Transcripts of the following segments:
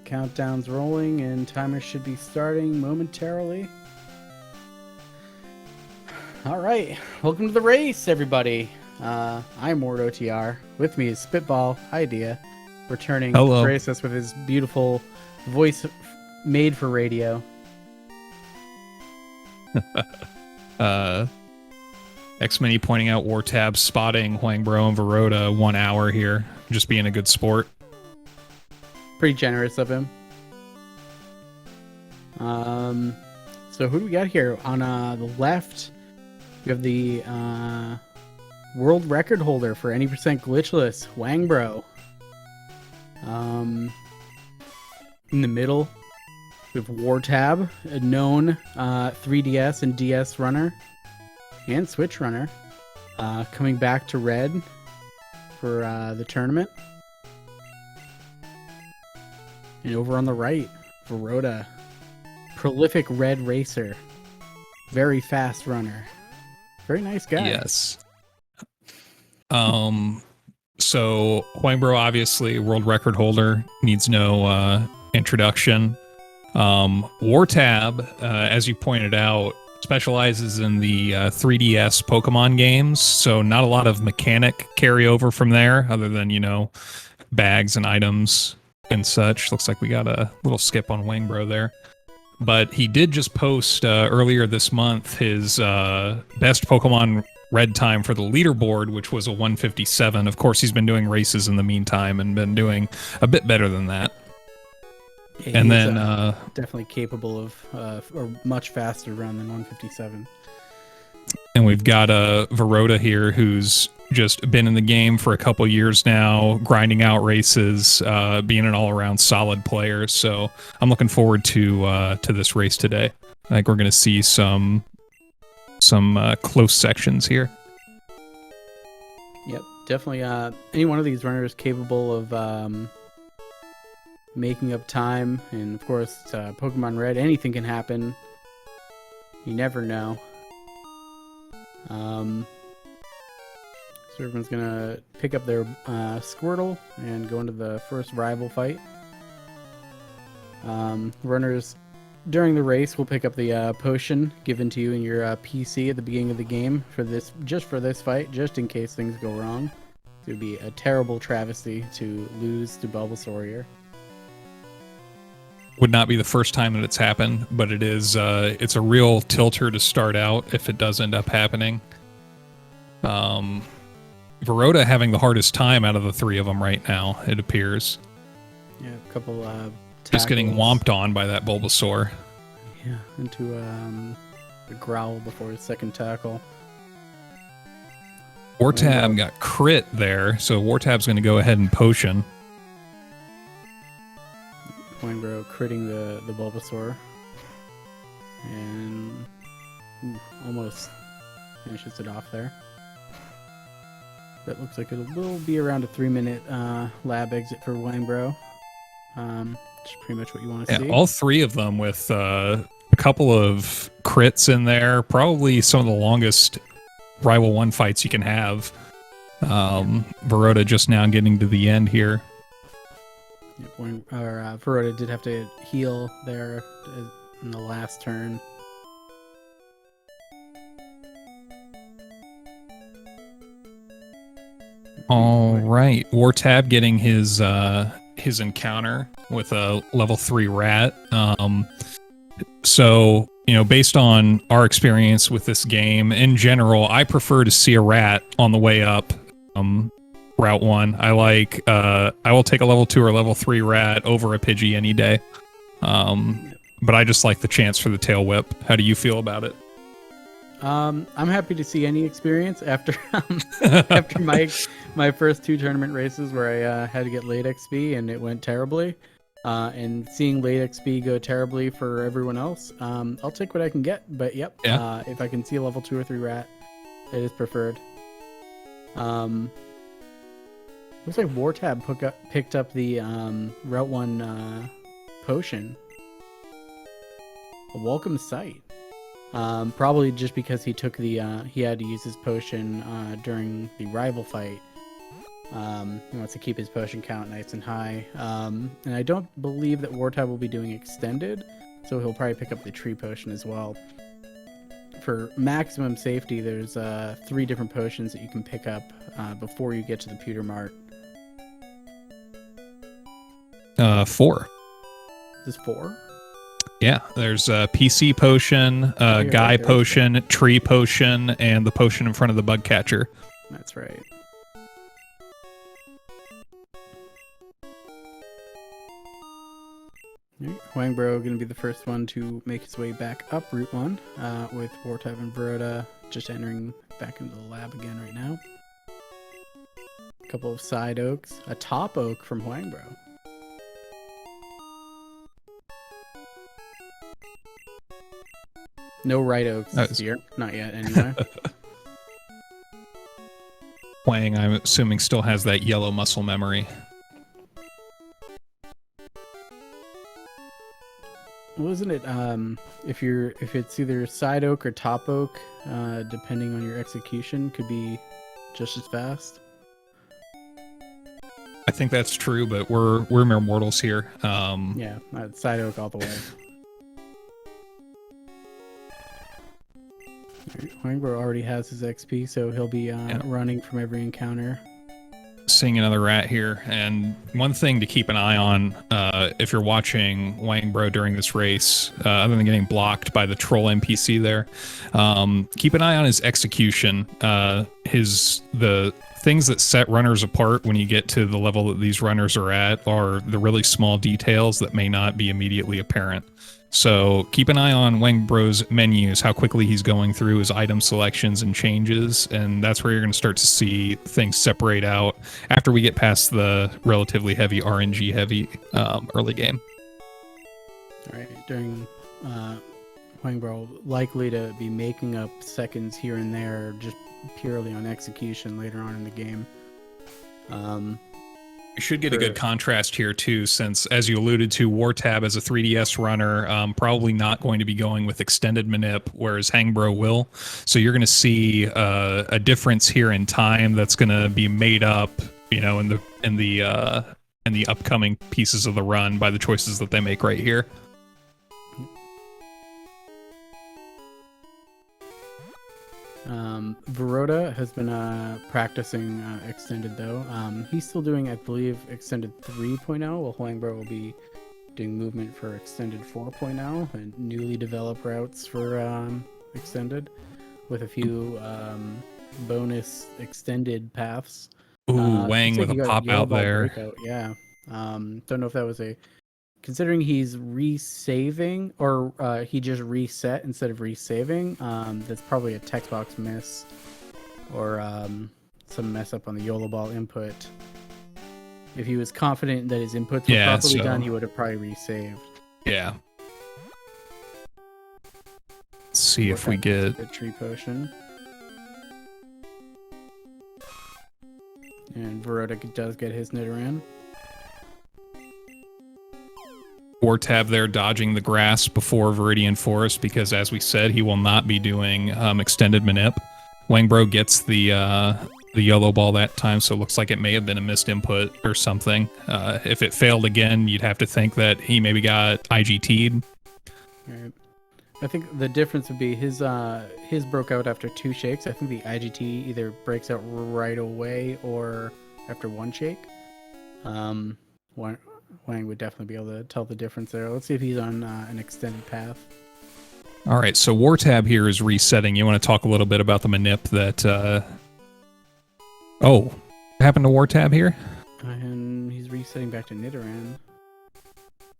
countdown's rolling and timer should be starting momentarily. All right, welcome to the race, everybody. I'm Ward OTR. With me is Spitball Idea, returning to grace us with his beautiful voice made for radio. X-Mini pointing out wartab, spotting Hwangbro and Viroda 1 hour here. Just being a good sport. Pretty generous of him. So who do we got here? On the left, we have the world record holder for any percent glitchless, Hwangbro. In the middle, we have wartab, a known 3DS and DS runner and Switch runner, coming back to red for the tournament. And over on the right, Viroda, prolific red racer, very fast runner, very nice guy. Yes. So Hwangbro, obviously world record holder, needs no introduction. Wartab, as you pointed out, specializes in the 3DS Pokemon games, so not a lot of mechanic carryover from there, other than, you know, bags and items and such. Looks like we got a little skip on Hwangbro there. But he did just post earlier this month his best Pokemon Red time for the leaderboard, which was a 157. Of course, he's been doing races in the meantime and been doing a bit better than that. Yeah, and then definitely capable of a much faster run than 157. And we've got Viroda here, who's just been in the game for a couple years now, grinding out races, being an all-around solid player. So I'm looking forward to this race today. I think we're going to see some close sections here. Yep, definitely. Any one of these runners capable of making up time, and of course, Pokemon Red, anything can happen. You never know. So everyone's gonna pick up their Squirtle and go into the first rival fight. Runners during the race will pick up the potion given to you in your PC at the beginning of the game for this fight, just in case things go wrong. It would be a terrible travesty to lose to Bulbasaur here. Would not be the first time that it's happened, but it is it's a real tilter to start out if it does end up happening. Viroda having the hardest time out of the three of them right now, it appears. Yeah, a couple just getting whomped on by that Bulbasaur. Yeah, into a growl before his second tackle. Wartab got crit there, so Wartab's going to go ahead and potion. Hwangbro critting the Bulbasaur, and almost finishes it off there. That looks like it will be around a 3-minute lab exit for Hwangbro. Which is pretty much what you want to see. All three of them with a couple of crits in there. Probably some of the longest Rival 1 fights you can have. Viroda just now getting to the end here. Viroda did have to heal there in the last turn. All right, Wartab getting his encounter with a level 3 rat. So, you know, based on our experience with this game in general, I prefer to see a rat on the way up. Route 1. I will take a level 2 or level 3 rat over a Pidgey any day. But I just like the chance for the tail whip. How do you feel about it? I'm happy to see any experience after after my first 2 tournament races where I had to get late XP and it went terribly. And seeing late XP go terribly for everyone else, I'll take what I can get. But yep, if I can see a level 2 or 3 rat, it is preferred. Looks like Wartab picked up the Route 1 potion. A welcome sight. Probably just because he took the he had to use his potion during the rival fight. He wants to keep his potion count nice and high. And I don't believe that wartab will be doing extended, so he'll probably pick up the tree potion as well. For maximum safety, there's 3 different potions that you can pick up before you get to the pewter mart. 4. Is this 4? Yeah, there's a PC potion, guy potion, tree potion, and the potion in front of the bug catcher. That's right. Hwangbro going to be the first one to make his way back up Route 1 with wartab and Viroda just entering back into the lab again right now. A couple of side oaks, a top oak from Hwangbro. No right oaks this year. Not yet, anyway. Hwang, I'm assuming, still has that yellow muscle memory. Wasn't it, if it's either side oak or top oak, depending on your execution, could be just as fast? I think that's true, but we're mere mortals here. Yeah, side oak all the way. Hwangbro already has his XP, so he'll be running from every encounter. Seeing another rat here, and one thing to keep an eye on if you're watching Hwangbro during this race, other than getting blocked by the troll NPC there, keep an eye on his execution. The things that set runners apart when you get to the level that these runners are at are the really small details that may not be immediately apparent. So keep an eye on Hwangbro's menus, how quickly he's going through his item selections and changes, and that's where you're going to start to see things separate out after we get past the relatively heavy RNG heavy early game. All right, during Hwangbro likely to be making up seconds here and there just purely on execution later on in the game. We should get a good contrast here too, since as you alluded to, wartab as a 3DS runner, probably not going to be going with extended manip, whereas Hwangbro will. So you're going to see a difference here in time that's going to be made up, you know, in the upcoming pieces of the run by the choices that they make right here. Viroda has been practicing extended though. He's still doing, I believe, extended 3.0, while Hwangbro will be doing movement for extended 4.0 and newly developed routes for extended with a few bonus extended paths. Ooh, Wang with a pop out there. Breakout. Yeah. Don't know if that was considering he's resaving or he just reset instead of resaving, that's probably a text box miss or some mess up on the YOLO ball input. If he was confident that his inputs were properly done, he would have probably resaved. Yeah. Let's see if we get the tree potion. And Viroda does get his Nidoran. wartab there dodging the grass before Viridian Forest because, as we said, he will not be doing extended manip. Hwangbro gets the yellow ball that time, so it looks like it may have been a missed input or something. If it failed again, you'd have to think that he maybe got IGT'd. Right. I think the difference would be his broke out after 2 shakes. I think the IGT either breaks out right away or after 1 shake. Wang would definitely be able to tell the difference there. Let's see if he's on an extended path. All right, so wartab here is resetting. You want to talk a little bit about the manip that... Oh, what happened to wartab here? And he's resetting back to Nidoran.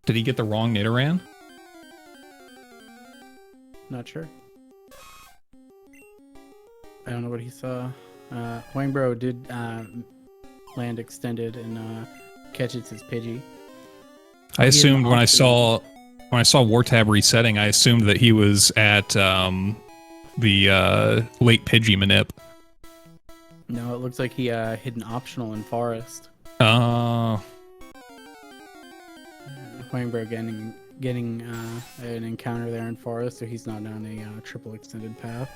Did he get the wrong Nidoran? Not sure. I don't know what he saw. Hwangbro did land extended and catches his Pidgey. I assumed when I saw wartab resetting, I assumed that he was at the late Pidgey manip. No, it looks like he hit an optional in Forest. Oh. Hwangbro getting an encounter there in Forest, so he's not on a triple extended path.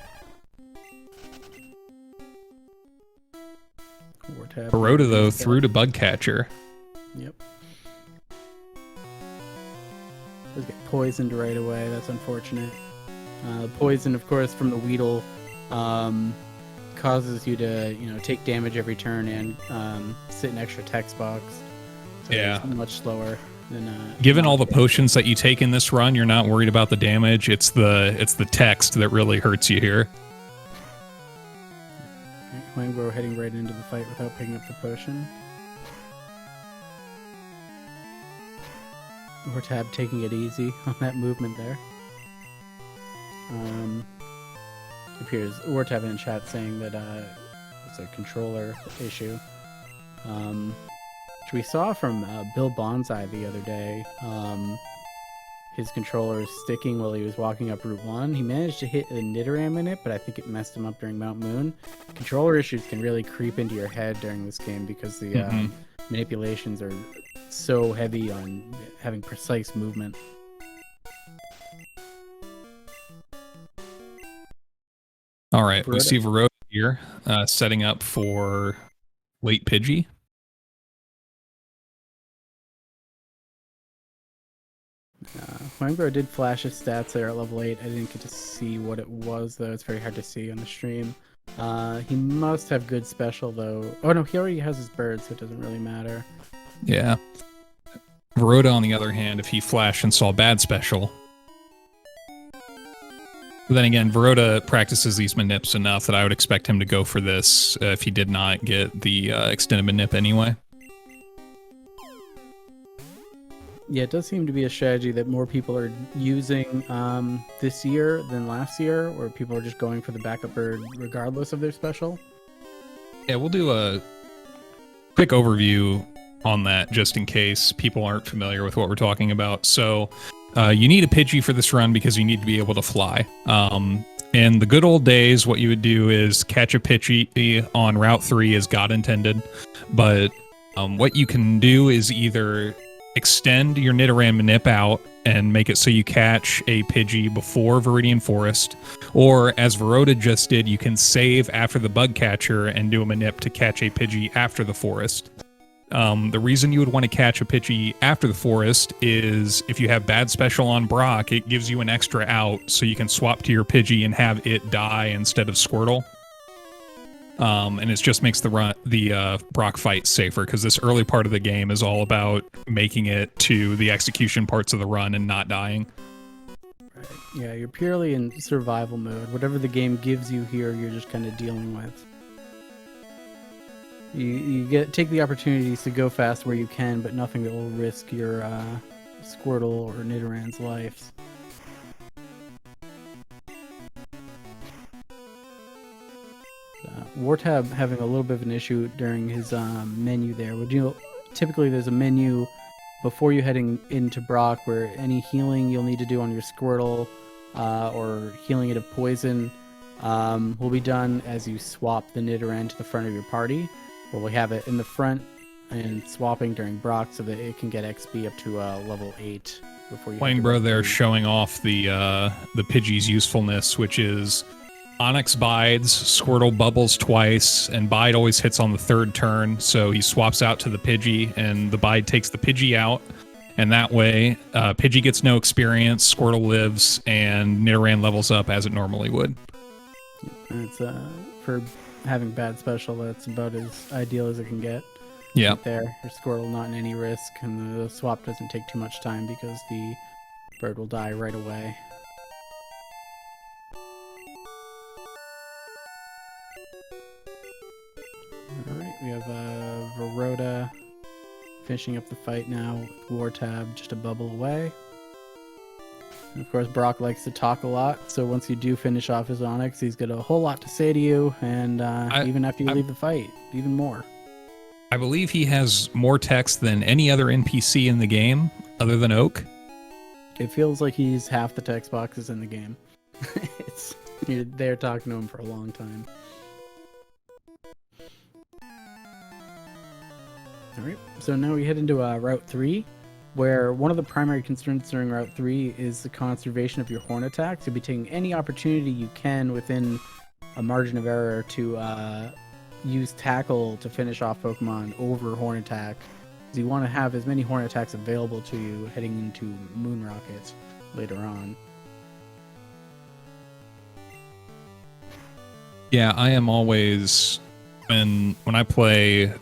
Wartab. Viroda, though, through to Bugcatcher. Yep. Those get poisoned right away. That's unfortunate. Poison, of course, from the Weedle causes you to, take damage every turn and sit in extra text box. So Yeah. it's much slower than. Given all the potions that you take in this run, you're not worried about the damage. It's the text that really hurts you here. Hwangbro heading right into the fight without picking up the potion. Wartab taking it easy on that movement there. Appears Wartab in chat saying that it's a controller issue. Which we saw from Bill Bonsai the other day. His controller is sticking while he was walking up Route 1. He managed to hit a Nidoram in it, but I think it messed him up during Mount Moon. Controller issues can really creep into your head during this game because the manipulations are so heavy on having precise movement. All right, we Viroda. see Viroda here setting up for late Pidgey. Hwangbro did flash his stats there at level 8. I didn't get to see what it was, though. It's very hard to see on the stream. He must have good special, though. Oh, no, he already has his bird, so it doesn't really matter. Yeah. Viroda, on the other hand, if he flashed and saw bad special. But then again, Viroda practices these manips enough that I would expect him to go for this if he did not get the extended manip anyway. Yeah, it does seem to be a strategy that more people are using this year than last year, where people are just going for the backup bird regardless of their special. Yeah, we'll do a quick overview on that just in case people aren't familiar with what we're talking about. So you need a Pidgey for this run because you need to be able to fly. In the good old days, what you would do is catch a Pidgey on Route 3 as God intended, but what you can do is either extend your Nidoran manip out and make it so you catch a Pidgey before Viridian Forest, or as Viroda just did, you can save after the Bugcatcher and do a manip to catch a Pidgey after the forest. The reason you would want to catch a Pidgey after the forest is if you have bad special on Brock, it gives you an extra out so you can swap to your Pidgey and have it die instead of Squirtle. And it just makes the Brock fight safer because this early part of the game is all about making it to the execution parts of the run and not dying. Right. Yeah, you're purely in survival mode. Whatever the game gives you here, you're just kind of dealing with. You take the opportunities to go fast where you can, but nothing that will risk your Squirtle or Nidoran's lives. Wartab having a little bit of an issue during his menu there. Typically there's a menu before you heading into Brock where any healing you'll need to do on your Squirtle or healing it of poison will be done as you swap the Nidoran to the front of your party, where we have it in the front and swapping during Brock so that it can get XP up to level 8 before you. Hwangbro there showing off the Pidgey's usefulness, which is Onyx bides, Squirtle bubbles twice, and bide always hits on the third turn, so he swaps out to the Pidgey, and the bide takes the Pidgey out, and that way, Pidgey gets no experience, Squirtle lives, and Nidoran levels up as it normally would. And it's for having bad special, that's about as ideal as it can get. Yeah. Right there, your Squirtle not in any risk, and the swap doesn't take too much time because the bird will die right away. Alright, we have Viroda finishing up the fight now with Wartab just a bubble away. And of course, Brock likes to talk a lot, so once you do finish off his Onyx, he's got a whole lot to say to you, and even after you leave the fight, even more. I believe he has more text than any other NPC in the game, other than Oak. It feels like he's half the text boxes in the game. You're there talking to him for a long time. Alright, so now we head into Route 3, where one of the primary concerns during Route 3 is the conservation of your horn attack. So you'll be taking any opportunity you can within a margin of error to use tackle to finish off Pokemon over Horn Attack. Because you want to have as many Horn Attacks available to you heading into Moon Rocket later on. Yeah, I am always when I play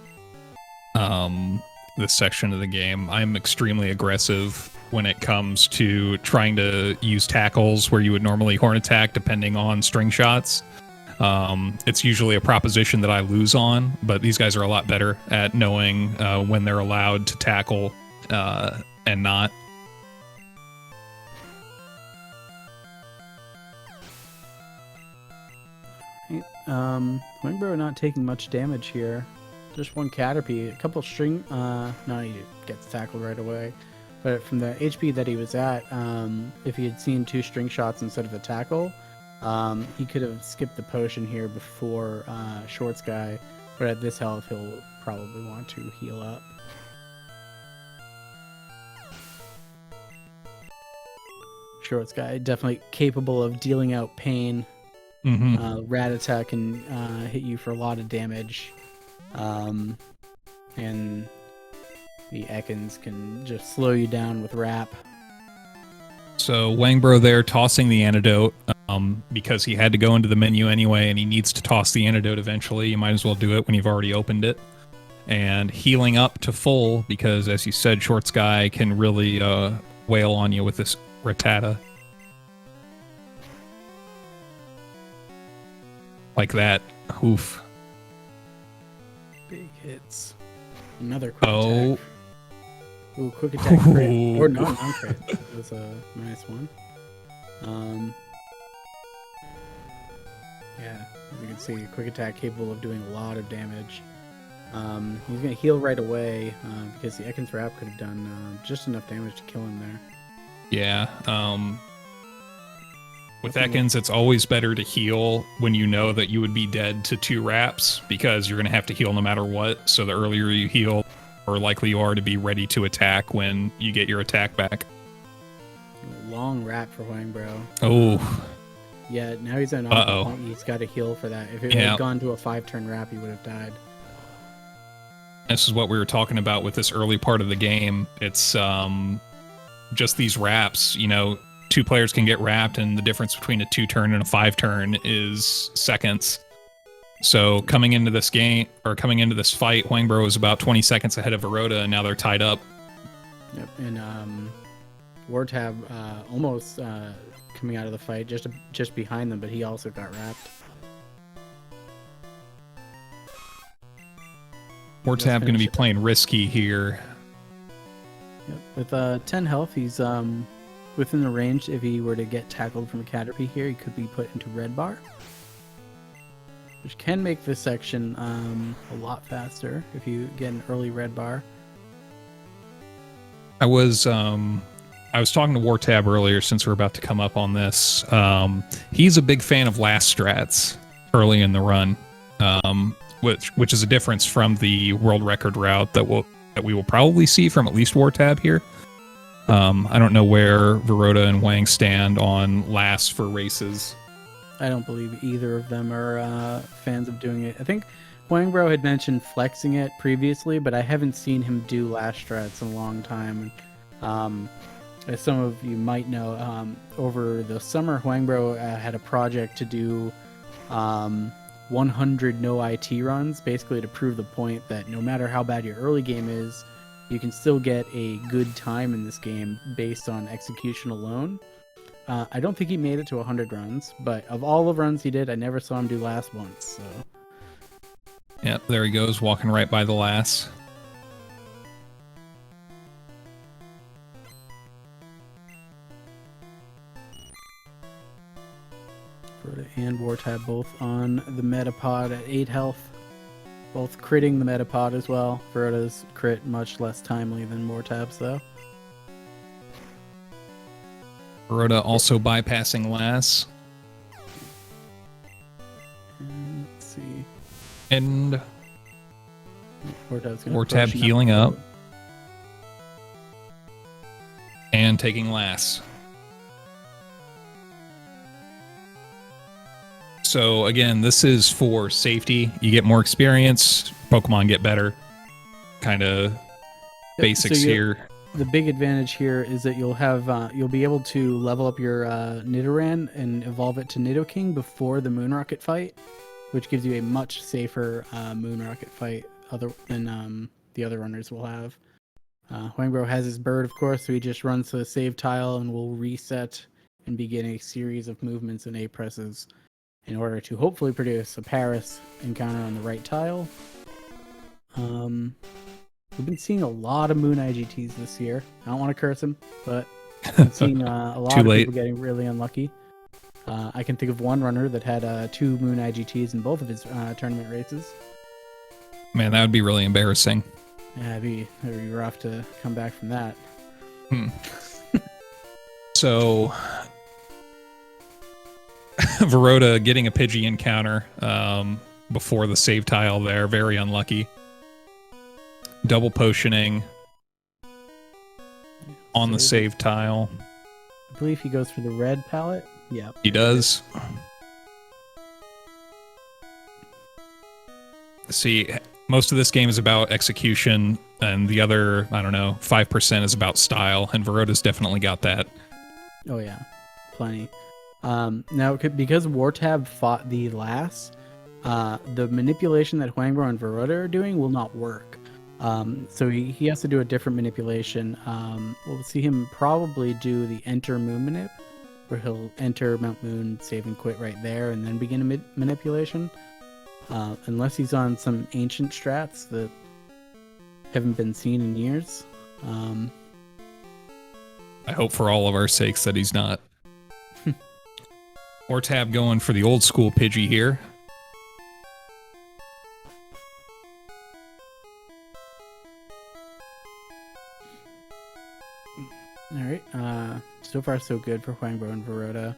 this section of the game, I'm extremely aggressive when it comes to trying to use tackles where you would normally Horn Attack depending on string shots. It's usually a proposition that I lose on, but these guys are a lot better at knowing when they're allowed to tackle and not. Hwangbro not taking much damage here. Just one Caterpie, a couple string. No, he gets tackled right away. But from the HP that he was at, if he had seen 2 string shots instead of a tackle, he could have skipped the potion here before Short Sky. But at this health, he'll probably want to heal up. Short Sky definitely capable of dealing out pain. Rat Attack can hit you for a lot of damage. And the Ekans can just slow you down with Wrap. So Hwangbro there tossing the antidote because he had to go into the menu anyway and he needs to toss the antidote eventually. You might as well do it when you've already opened it. And healing up to full because, as you said, Short Sky can really wail on you with this Rattata. Like that. Oof. Big hits. Another quick attack. Ooh, quick attack crit. Or non-crit. It was a nice one. Yeah, as you can see, quick attack capable of doing a lot of damage. He's going to heal right away because the Ekans Wrap could have done just enough damage to kill him there. Yeah, with Ekans, it's always better to heal when you know that you would be dead to 2 wraps because you're going to have to heal no matter what. So the earlier you heal, the more likely you are to be ready to attack when you get your attack back. Long wrap for Hwangbro. Oh. Yeah, now he's at an point. He's got to heal for that. If it had gone to a 5-turn wrap, he would have died. This is what we were talking about with this early part of the game. It's just these wraps, 2 players can get wrapped, and the difference between a 2-turn and a 5-turn is seconds. So coming into this fight, Hwangbro was about 20 seconds ahead of Viroda, and now they're tied up. Yep, and wartab almost coming out of the fight, just behind them, but he also got wrapped. wartab going to be playing risky here. Yep. With 10 health, he's within the range. If he were to get tackled from a Caterpie here, he could be put into red bar, which can make this section a lot faster if you get an early red bar. I was talking to wartab earlier since we're about to come up on this. He's a big fan of last strats early in the run, which is a difference from the world record route that we will probably see from at least wartab here. I don't know where Viroda and Hwang stand on last for races. I don't believe either of them are fans of doing it. I think Hwangbro had mentioned flexing it previously, but I haven't seen him do last strats in a long time. As some of you might know, over the summer, Hwangbro had a project to do 100 no IT runs, basically to prove the point that no matter how bad your early game is, you can still get a good time in this game based on execution alone. I don't think he made it to 100 runs, but of all the runs he did, I never saw him do last once. So. Yep, there he goes, walking right by the last. Viroda and wartab both on the Metapod at 8 health. Both critting the Metapod as well. Viroda's crit much less timely than wartab's though. Viroda also bypassing Lass. And let's see. And wartab healing up. And taking Lass. So again, this is for safety. You get more experience, Pokemon get better. Kind of basics here. The big advantage here is that you'll be able to level up your Nidoran and evolve it to Nidoking before the Moon Rocket fight, which gives you a much safer Moon Rocket fight than the other runners will have. Hwangbro has his bird, of course, so he just runs to the save tile and will reset and begin a series of movements and A presses in order to hopefully produce a Paris encounter on the right tile. We've been seeing a lot of Moon IGTs this year. I don't want to curse him, but I've seen a lot of people getting really unlucky. I can think of one runner that had 2 Moon IGTs in both of his tournament races. Man, that would be really embarrassing. Yeah, it'd be rough to come back from that. So, Viroda getting a Pidgey encounter before the save tile there. Very unlucky. Double potioning on the save tile. I believe he goes for the red palette. Yeah. He does. See, most of this game is about execution, and the other, 5% is about style, and Viroda's definitely got that. Oh, yeah. Plenty. Now, because wartab fought the last, the manipulation that Hwangbro and Viroda are doing will not work. So he has to do a different manipulation. We'll see him probably do the enter moon manip, where he'll enter Mount Moon, save and quit right there, and then begin a manipulation. Unless he's on some ancient strats that haven't been seen in years. I hope for all of our sakes that he's not. Wartab going for the old school Pidgey here. Alright, so far so good for Hwangbro and Viroda.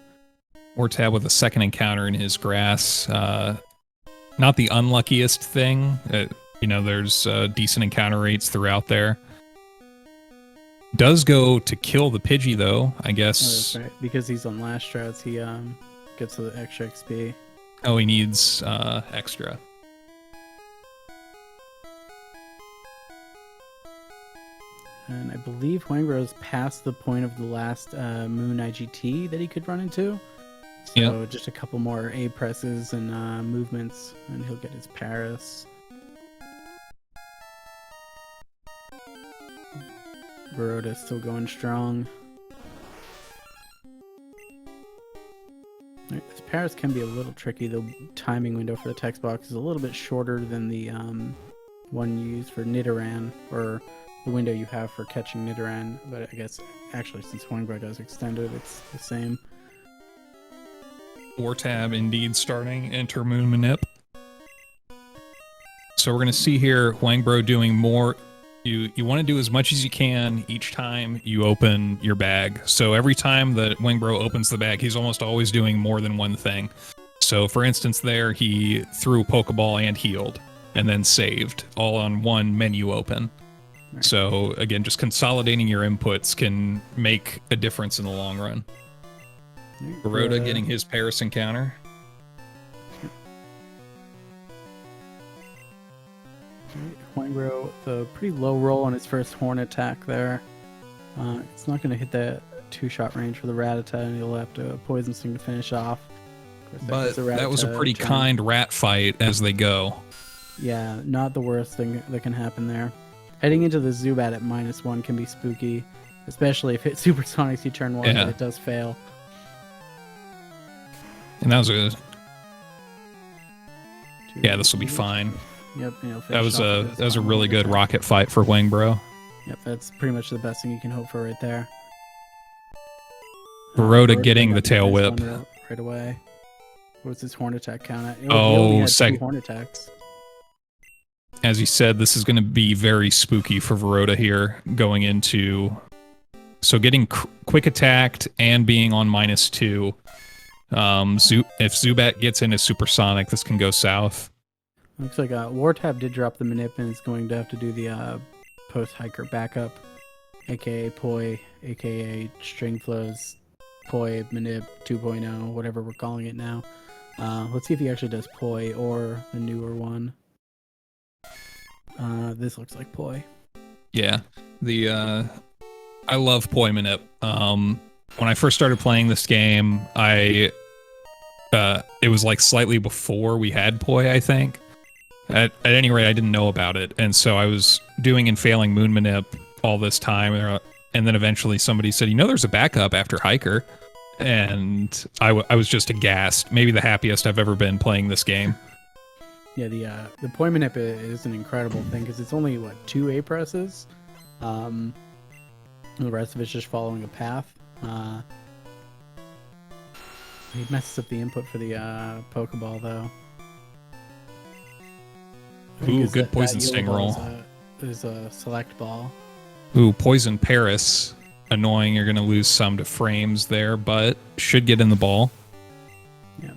Wartab with a second encounter in his grass. Not the unluckiest thing. There's decent encounter rates throughout there. Does go to kill the Pidgey, though, I guess. Oh, that's right. Because he's on last strats, he gets the extra XP. Oh, he needs extra. And I believe Hwangbro's past the point of the last Moon IGT that he could run into. So just a couple more A presses and movements, and he'll get his Paris. Viroda's still going strong. Right, this Paris can be a little tricky. The timing window for the text box is a little bit shorter than the one you use for Nidoran, or the window you have for catching Nidoran. But I guess, actually, since Hwangbro does extend it, it's the same. Wartab indeed starting enter Moon Manip. So we're going to see here Hwangbro doing more. You want to do as much as you can each time you open your bag. So every time that Hwangbro opens the bag, he's almost always doing more than one thing. So for instance there, he threw a Pokeball and healed, and then saved, all on one menu open. Right. So again, just consolidating your inputs can make a difference in the long run. Viroda getting his Paris encounter. Hwangbro with a pretty low roll on his first horn attack there. It's not going to hit that 2-shot range for the Rattata, and he'll have to Poison Sting to finish off. But that was a pretty kind rat fight as they go. Yeah, not the worst thing that can happen there. Heading into the Zubat at -1 can be spooky, especially if it supersonics you turn 1, but it does fail. And that was a... Yeah, this will be fine. Yep, that was a really good rocket fight for Hwangbro. Yep, that's pretty much the best thing you can hope for right there. Viroda getting the tail whip right away. What's his horn attack count at? Second horn attacks. As you said, this is going to be very spooky for Viroda here going into. So getting quick attacked and being on -2. If Zubat gets into supersonic, this can go south. Looks like Wartab did drop the manip and is going to have to do the post-hiker backup, aka Poi, aka String Flows, Poi Manip 2.0, whatever we're calling it now. Let's see if he actually does Poi or the newer one. This looks like Poi. Yeah, I love Poi Manip. When I first started playing this game, it was like slightly before we had Poi, I think. At any rate, I didn't know about it, and so I was doing and failing Moon Manip all this time, and then eventually somebody said, there's a backup after Hiker, and I was just aghast. Maybe the happiest I've ever been playing this game. Yeah, the Poi Manip is an incredible thing because it's only, 2 A presses? The rest of it's just following a path. He messes up the input for the Pokeball, though. Ooh, good Poison Sting roll. There's a select ball. Ooh, Poison Paris. Annoying, you're going to lose some to frames there, but should get in the ball. Yeah.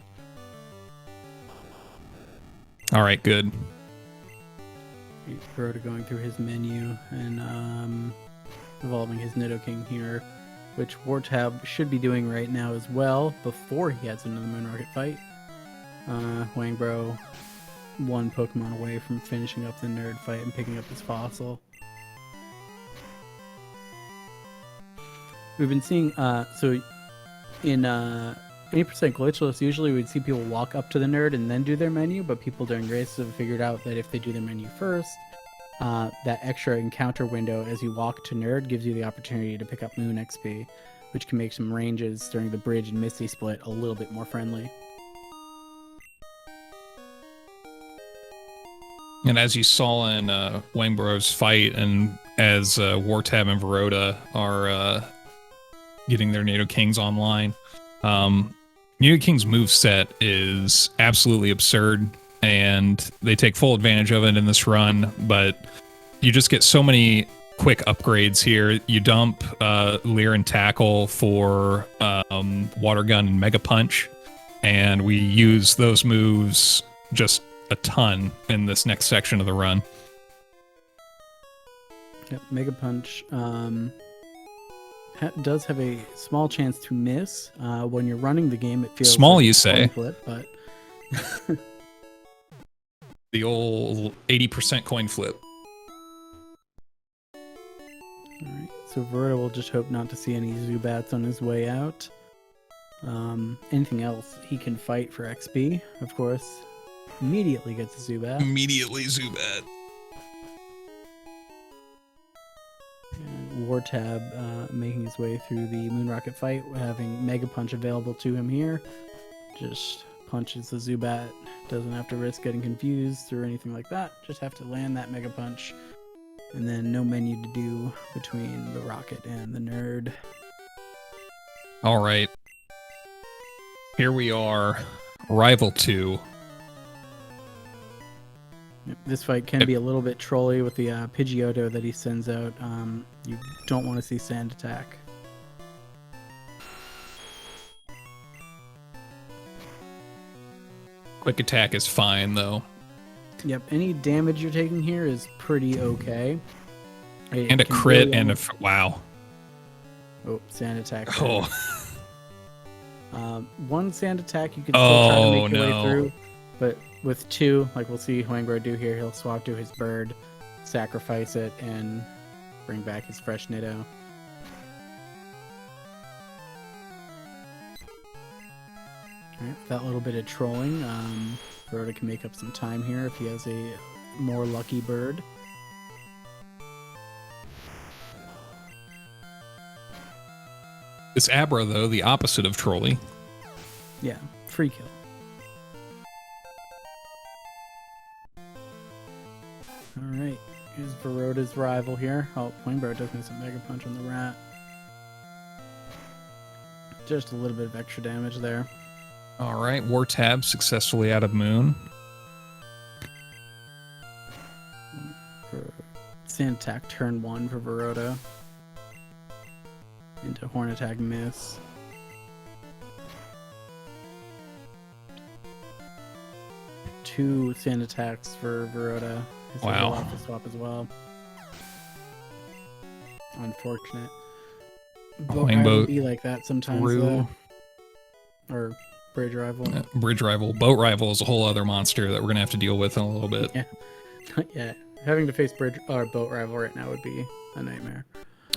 All right, good. Viroda going through his menu and evolving his Nidoking here, which wartab should be doing right now as well before he heads into the Moon Rocket fight. Hwangbro, one Pokemon away from finishing up the nerd fight and picking up his fossil. We've been seeing, so in 80% Glitchless, usually we'd see people walk up to the nerd and then do their menu, but people during races have figured out that if they do their menu first, that extra encounter window as you walk to nerd gives you the opportunity to pick up Moon XP, which can make some ranges during the Bridge and Misty split a little bit more friendly. And as you saw in Hwangbro's fight, and as Wartab and Viroda are getting their Nidokings online, Nidoking's moveset is absolutely absurd, and they take full advantage of it in this run, but you just get so many quick upgrades here. You dump Leer and Tackle for Water Gun and Mega Punch, and we use those moves just a ton in this next section of the run. Yep, Mega Punch does have a small chance to miss. When you're running the game, it feels small, like you say? Flip, but the old 80% coin flip. Alright, so Viroda will just hope not to see any Zubats on his way out. Anything else, he can fight for XP, of course. Immediately gets a Zubat. Immediately Zubat. And Wartab making his way through the Moon Rocket fight, having Mega Punch available to him here. Just punches the Zubat. Doesn't have to risk getting confused or anything like that. Just have to land that Mega Punch. And then no menu to do between the Rocket and the Nerd. All right. Here we are. Rival 2. This fight can be a little bit trolly with the Pidgeotto that he sends out. You don't want to see Sand Attack. Quick Attack is fine, though. Yep, any damage you're taking here is pretty okay. And a crit and a... Wow. Oh, Sand Attack. Oh. One Sand Attack you can still try to make your way through. But with 2, like we'll see Hwangbro do here, he'll swap to his bird, sacrifice it, and bring back his fresh Nido. Alright, with that little bit of trolling, Viroda can make up some time here if he has a more lucky bird. It's Abra, though, the opposite of Trolley. Yeah, free kill. Alright, here's Viroda's rival here. Oh, Hwangbro does miss a Mega Punch on the rat. Just a little bit of extra damage there. All right, Wartab successfully out of Moon. Sand Attack turn 1 for Viroda. Into Horn Attack miss. Two Sand Attacks for Viroda. Wow. Swap as well. Unfortunate. Hwangbro Be like that sometimes, though. Or Bridge rival. Bridge rival. Boat rival is a whole other monster that we're gonna have to deal with in a little bit. Yeah. Yeah. Having to face bridge or boat rival right now would be a nightmare.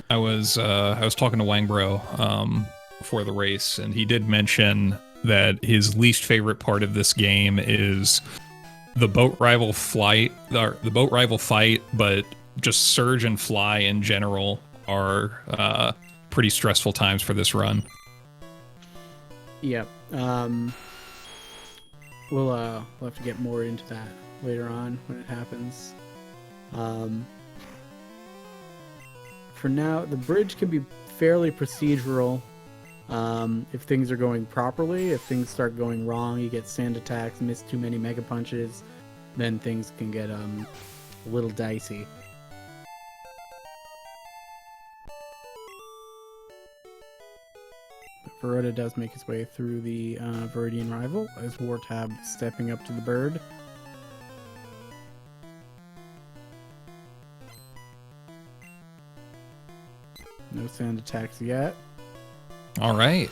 I was talking to Hwangbro before the race, and he did mention that his least favorite part of this game is the boat rival fight, but just surge and fly in general are pretty stressful times for this run. Yep. We'll have to get more into that later on when it happens. For now, the bridge can be fairly procedural if things are going properly. If things start going wrong, you get sand attacks, miss too many mega punches, then things can get a little dicey. Viroda does make his way through the Viridian rival as Wartab stepping up to the bird. No sand attacks yet. All right.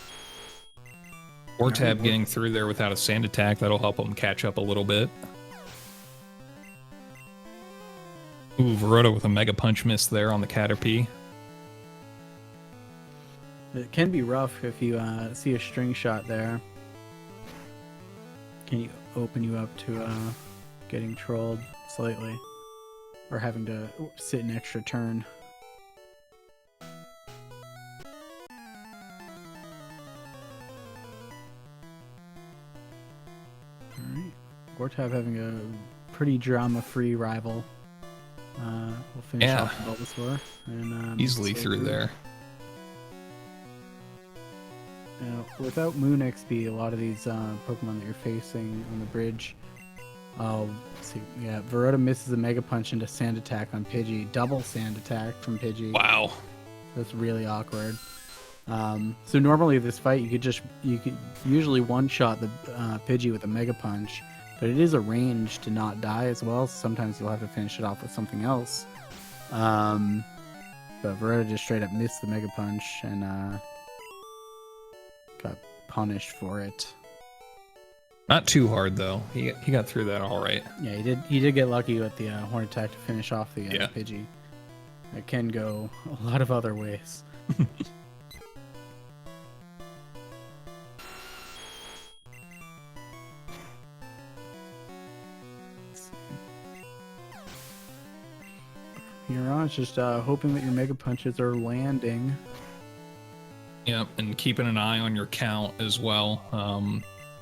Wartab getting through there without a sand attack, that'll help him catch up a little bit. Ooh, Viroda with a mega punch miss there on the Caterpie. It can be rough if you see a string shot there. Can you open you up to getting trolled slightly, or having to sit an extra turn. Alright, Wartab having a pretty drama-free rival. We'll finish off the Bulbasaur. And, easily through there. Now, without Moon XP, a lot of these Pokemon that you're facing on the bridge, see, yeah, Viroda misses a Mega Punch into Sand Attack on Pidgey, double Sand Attack from Pidgey. Wow, that's really awkward. So normally this fight, you could usually one-shot the Pidgey with a Mega Punch, but it is a range to not die as well. So sometimes you'll have to finish it off with something else. But Viroda just straight up missed the Mega Punch and got punished for it. Not too hard though. He got through that all right. Yeah, he did get lucky with the Horn Attack to finish off the Pidgey. It can go a lot of other ways. Here on, it's just hoping that your Mega Punches are landing. Yep, and keeping an eye on your count as well.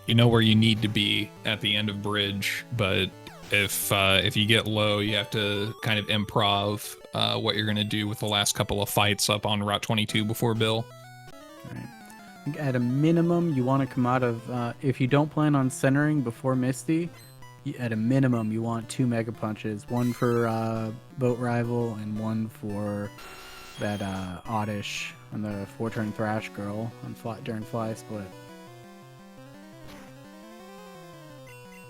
You know where you need to be at the end of bridge, but if you get low, you have to kind of improv what you're going to do with the last couple of fights up on Route 22 before Bill. All right. I think at a minimum, you want to come out of, if you don't plan on centering before Misty, at a minimum, you want 2 Mega Punches. One for Boat Rival and one for that Oddish on the 4-turn Thrash Girl on during Fly Split.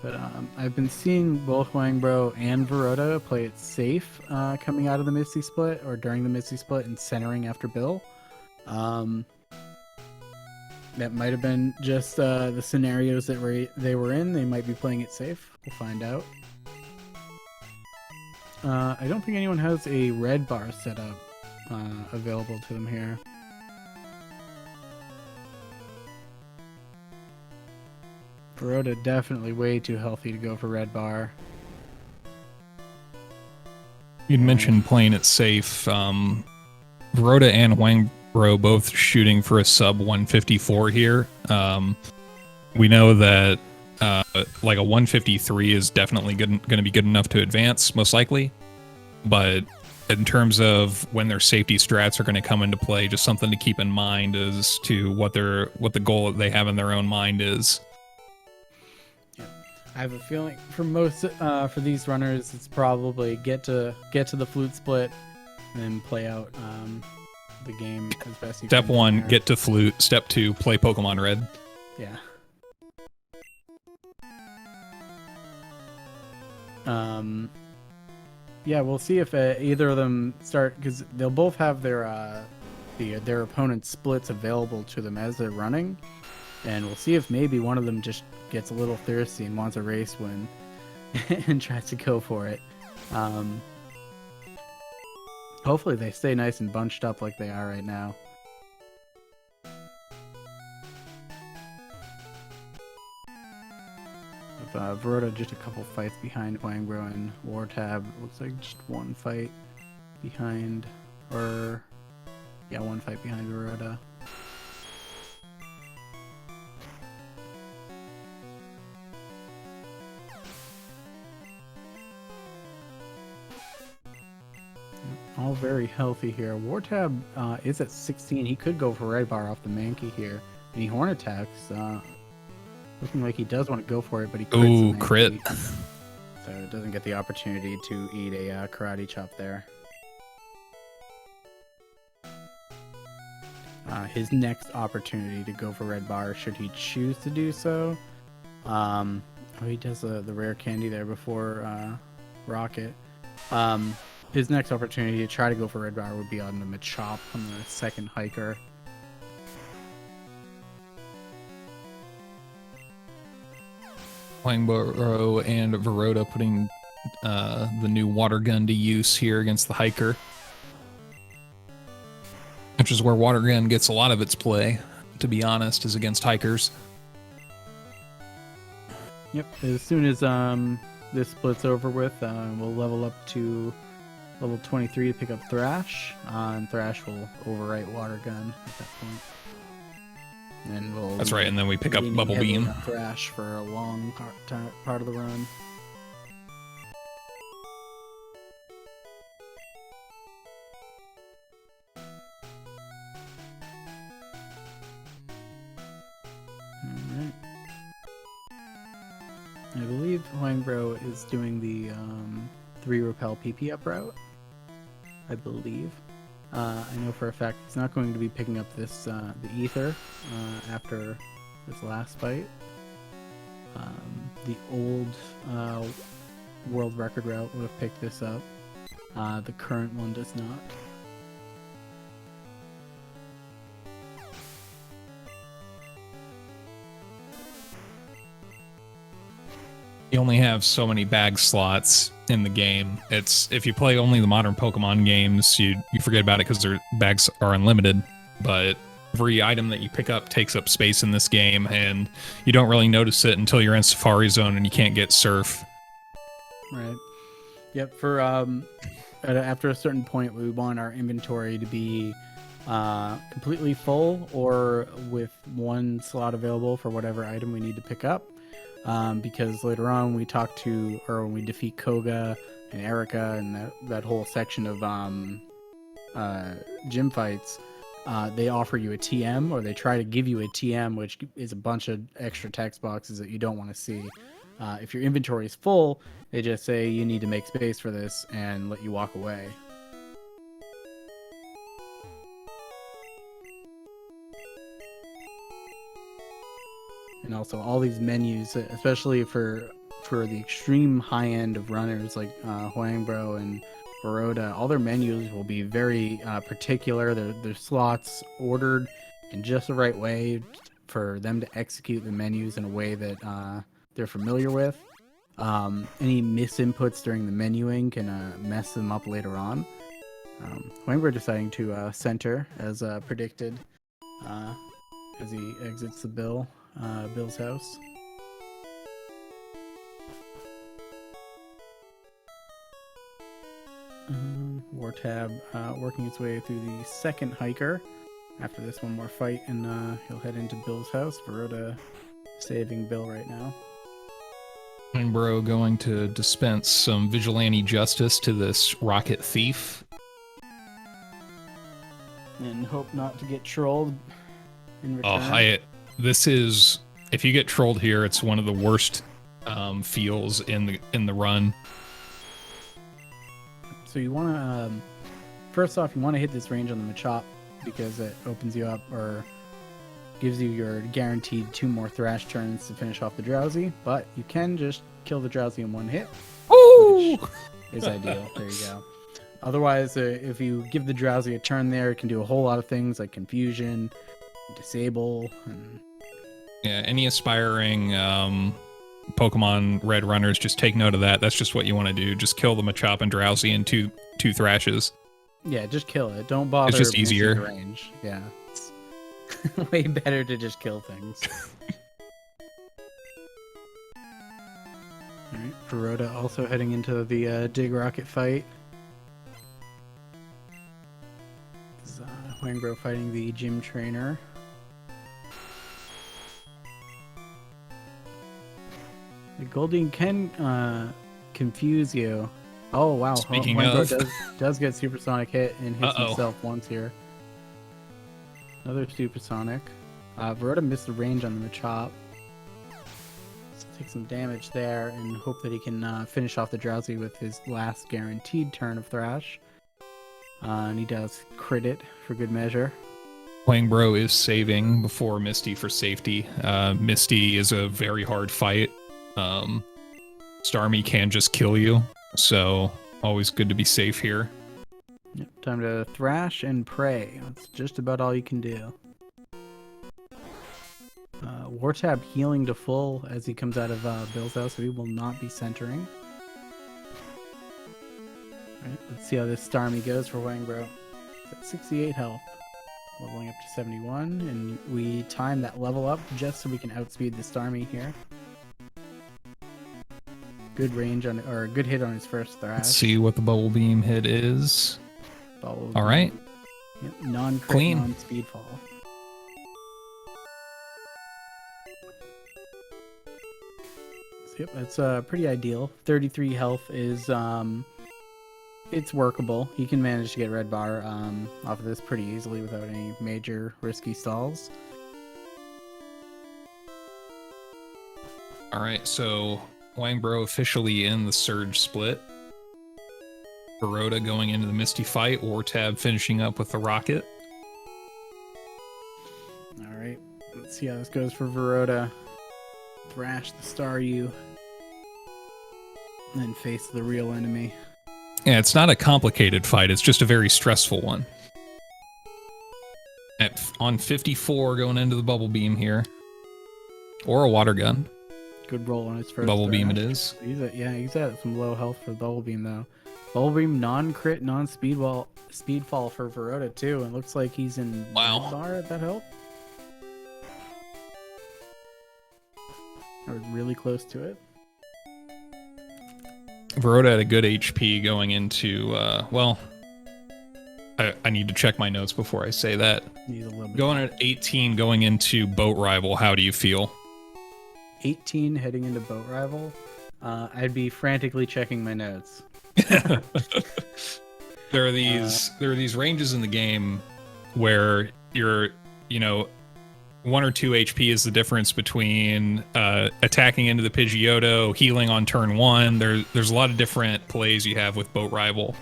But I've been seeing both Hwangbro and Viroda play it safe coming out of the Misty Split or during the Misty Split and centering after Bill. That might have been just the scenarios that they were in. They might be playing it safe. We'll find out. I don't think anyone has a red bar set up available to them here. Viroda definitely way too healthy to go for red bar. You'd mentioned playing it safe. Viroda and Hwangbro both shooting for a sub 154 here. We know that like a 153 is definitely going to be good enough to advance, most likely. But in terms of when their safety strats are going to come into play, just something to keep in mind as to what the goal that they have in their own mind is. I have a feeling for most for these runners, it's probably get to the flute split and then play out the game as best you can. Step 1, get to flute. Step 2, play Pokemon Red. Yeah. Yeah, we'll see if either of them start, because they'll both have their opponent's splits available to them as they're running. and we'll see if maybe one of them just gets a little thirsty and wants a race win and tries to go for it. Hopefully they stay nice and bunched up like they are right now. With Viroda just a couple fights behind Hwangbro and wartab. Looks like just one fight behind, or yeah, one fight behind Viroda. All very healthy here. Wartab is at 16. He could go for red bar off the Mankey here. And he horn attacks. Looking like he does want to go for it, but he crits. Ooh, crit. So it doesn't get the opportunity to eat a karate chop there. His next opportunity to go for red bar, should he choose to do so. Oh, he does the rare candy there before Rocket. His next opportunity to try to go for red bar would be on the Machop on the second hiker. Hwangbro and Viroda putting the new water gun to use here against the hiker. Which is where water gun gets a lot of its play, to be honest, is against hikers. Yep, as soon as this split's over with, we'll level up to level 23 to pick up Thrash, and Thrash will overwrite water gun at that point. And we'll That's right, and then we pick up Bubble Beam. Thrash for a long part of the run. Alright. I believe Hwangbro is doing the 3 repel PP up route. I believe. I know for a fact he's not going to be picking up this the ether after this last fight. The old world record route would have picked this up. The current one does not. You only have so many bag slots in the game. It's if you play only the modern Pokemon games, you forget about it because their bags are unlimited. But every item that you pick up takes up space in this game, and you don't really notice it until you're in Safari Zone and you can't get Surf. Right. Yep. For after a certain point, we want our inventory to be completely full, or with one slot available for whatever item we need to pick up. Because later on when we defeat Koga and Erica and that whole section of gym fights, they offer you a TM, or they try to give you a TM, which is a bunch of extra text boxes that you don't want to see. If your inventory is full, they just say you need to make space for this and let you walk away. And also all these menus, especially for the extreme high end of runners like Hwangbro and Viroda, all their menus will be very particular. Their slots ordered in just the right way for them to execute the menus in a way that they're familiar with. Any misinputs during the menuing can mess them up later on. Hwangbro deciding to center as predicted as he exits the Bill's house. Wartab working its way through the second hiker. After this one more fight, and he'll head into Bill's house. Viroda saving Bill right now. Hwangbro going to dispense some vigilante justice to this rocket thief. And hope not to get trolled in return. This is, if you get trolled here, it's one of the worst feels in the run. So you want to, first off, you want to hit this range on the Machop because it opens you up or gives you your guaranteed 2 more Thrash turns to finish off the Drowsy. But you can just kill the Drowsy in one hit, Ooh! which is ideal. There you go. Otherwise, if you give the Drowsy a turn there, it can do a whole lot of things like confusion, disable, and Yeah, any aspiring Pokemon Red runners, just take note of that. That's just what you want to do. Just kill the Machop and Drowsy and two Thrashes. Yeah, just kill it. Don't bother. It's just missing easier. the range. Yeah, it's way better to just kill things. All right, Viroda also heading into the Dig Rocket fight. This is Hwangbro fighting the gym trainer. The Goldeen can confuse you. Oh wow! Speaking Hwangbro of, does get supersonic hit and hits Uh-oh. himself once here. Another supersonic. Viroda missed the range on the Machop. So take some damage there and hope that he can finish off the Drowsy with his last guaranteed turn of Thrash. And he does crit it for good measure. Hwangbro is saving before Misty for safety. Misty is a very hard fight. Starmie can just kill you, so always good to be safe here. Yep, time to Thrash and Pray. That's just about all you can do. Wartab healing to full as he comes out of Bill's house, so he will not be centering. Alright, let's see how this Starmie goes for Hwangbro. It's at 68 health, leveling up to 71, and we time that level up just so we can outspeed the Starmie here. Good range on, or good hit on his first Thrash. Let's see what the Bubble Beam hit is. Bubble All right. Yep, non-crit, Clean. non-speedfall. Yep, that's pretty ideal. 33 health is it's workable. He can manage to get red bar off of this pretty easily without any major risky stalls. All right, so Hwangbro officially in the Surge split. Viroda going into the Misty fight. Wartab finishing up with the Rocket. All right, let's see how this goes for Viroda. Thrash the Staryu, and then face the real enemy. Yeah, it's not a complicated fight. It's just a very stressful one. On 54 going into the Bubble Beam here. Or a Water Gun. Good roll on his first Bubble Beam Thrash. it is. He's at some low health for Bubble Beam though. Bubble Beam non-crit, non-speedfall for Viroda too, and looks like he's in Wow. red bar at that health. Or really close to it. Viroda had a good HP going into, well, I need to check my notes before I say that. He's a little bit. Going at 18 going into Boat Rival, how do you feel? 18 heading into Boat Rival. I'd be frantically checking my notes. There are these ranges in the game where you're, 1 or 2 HP is the difference between attacking into the Pidgeotto, healing on turn 1. There's a lot of different plays you have with Boat Rival,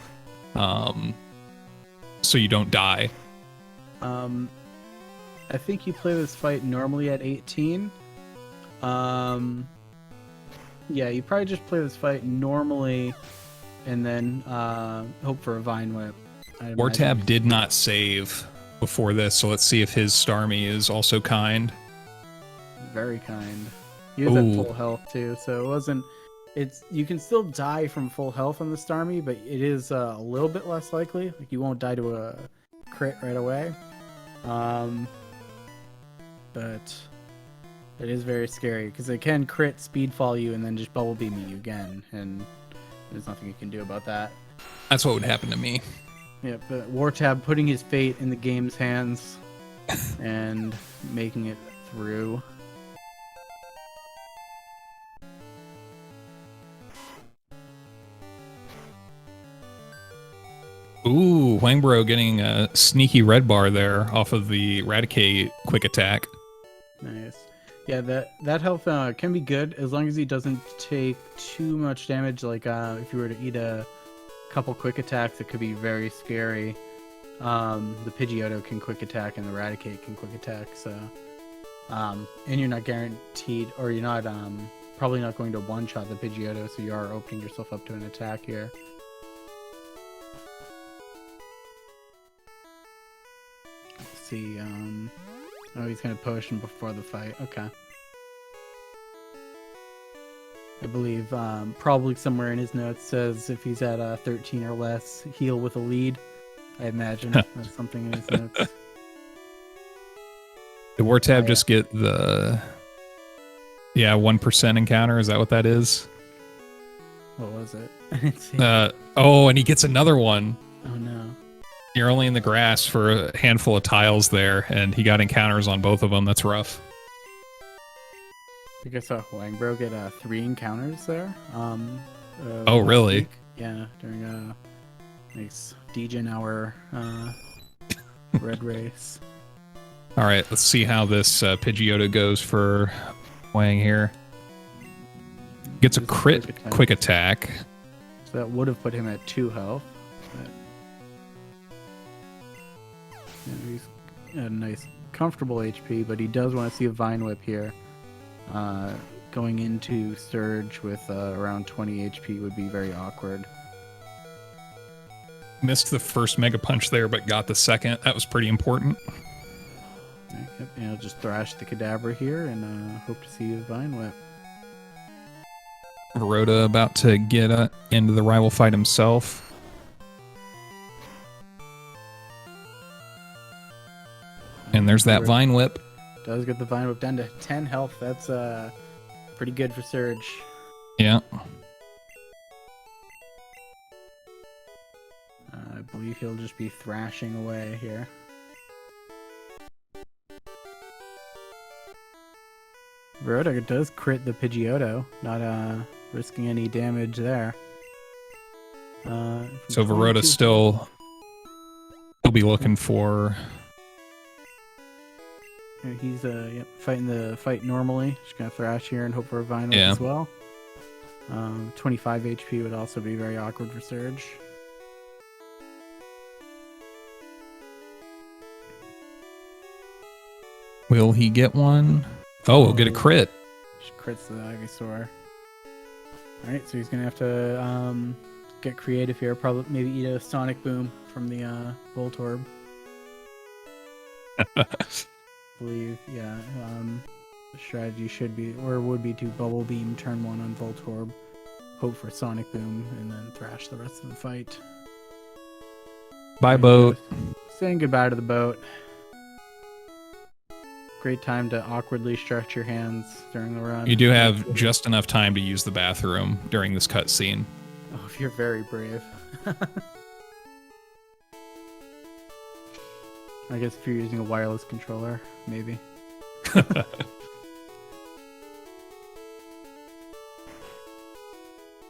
so you don't die. I think you play this fight normally at 18. Yeah, you probably just play this fight normally, and then hope for a Vine Whip. Wartab did not save before this, so let's see if his Starmie is also kind. Very kind. He was at full health too, so it wasn't. You can still die from full health on the Starmie, but it is a little bit less likely. Like you won't die to a crit right away. But it is very scary because it can crit, speedfall you, and then just bubble beam you again, and there's nothing you can do about that. That's what would happen to me. Yeah, but Wartab putting his fate in the game's hands and making it through. Ooh, Hwangbro getting a sneaky red bar there off of the Eradicate quick attack. Nice. Yeah, that health can be good as long as he doesn't take too much damage. Like if you were to eat a couple quick attacks, it could be very scary. The Pidgeotto can quick attack and the Eradicate can quick attack. So, and you're not guaranteed, or you're not probably not going to one-shot the Pidgeotto, so you are opening yourself up to an attack here. Let's see. Oh, he's gonna push him before the fight. Okay. I believe probably somewhere in his notes says if he's at 13 or less, heal with a lead. I imagine that's something in his notes. Did wartab just get the 1% encounter? Is that what that is? What was it? I didn't see oh, and he gets another one. Oh no. You're only in the grass for a handful of tiles there, and he got encounters on both of them. That's rough. I think I saw Hwangbro get 3 encounters there. Oh, really? Week. Yeah, during a nice Degen hour red race. All right, let's see how this Pidgeotto goes for Hwang here. Gets a crit quick attack. So that would have put him at 2 health. But... yeah, he's got a nice, comfortable HP, but he does want to see a Vine Whip here. Going into Surge with around 20 HP would be very awkward. Missed the first Mega Punch there, but got the second. That was pretty important. Yep, and I'll just thrash the Kadabra here and hope to see a Vine Whip. Viroda about to get into the rival fight himself. And there's that Vine Whip. Does get the Vine Whip down to 10 health. That's pretty good for Surge. Yeah. I believe he'll just be thrashing away here. Viroda does crit the Pidgeotto, not risking any damage there. So Viroda still will be looking for... he's fighting the fight normally. Just gonna thrash here and hope for a Vine Whip as well. 25 HP would also be very awkward for Surge. Will he get one? Oh, he'll get a crit. Just crits the Ivysaur. Alright, so he's gonna have to get creative here. Probably maybe eat a Sonic Boom from the Voltorb. I believe, yeah. The strategy should be, or would be, to Bubble Beam turn 1 on Voltorb, hope for Sonic Boom, and then thrash the rest of the fight. Bye, boat. Saying goodbye to the boat. Great time to awkwardly stretch your hands during the run. You do have just enough time to use the bathroom during this cutscene. Oh, if you're very brave. I guess if you're using a wireless controller, maybe.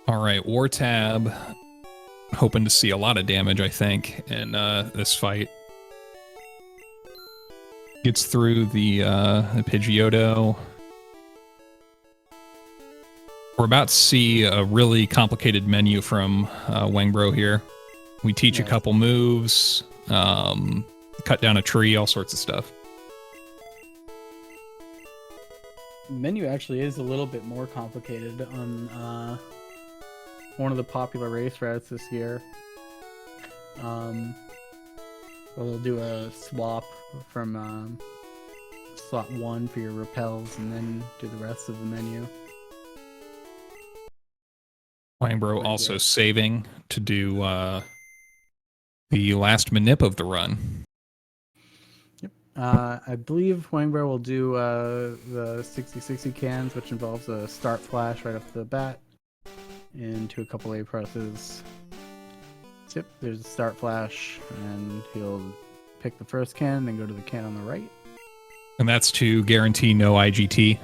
All right, wartab. Hoping to see a lot of damage, I think, in this fight. Gets through the Pidgeotto. We're about to see a really complicated menu from Hwangbro here. We teach a couple moves, cut down a tree, all sorts of stuff. Menu actually is a little bit more complicated on one of the popular race routes this year. We'll do a swap from slot 1 for your repels and then do the rest of the menu. Hwangbro also saving to do the last manip of the run. Yep. I believe Hwangbro will do the 60-60 cans, which involves a start flash right off the bat into a couple A presses. Yep, there's a start flash, and he'll pick the first can, then go to the can on the right. And that's to guarantee no IGT.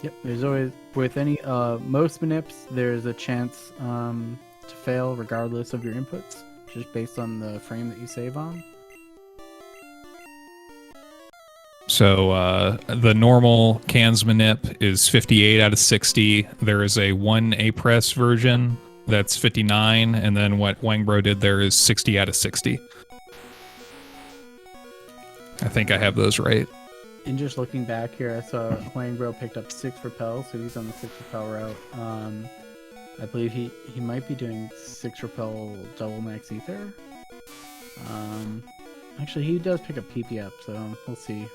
Yep, there's always, with any, most manips, there's a chance to fail regardless of your inputs, just based on the frame that you save on. So the normal cans manip is 58 out of 60. There is a 1 A-press version that's 59, and then what Hwangbro did there is 60 out of 60. I think I have those right. And just looking back here, I saw Hwangbro picked up 6 repels, so he's on the 6 repel route. I believe he might be doing 6 repel double max ether. Actually, he does pick up PP up, so we'll see.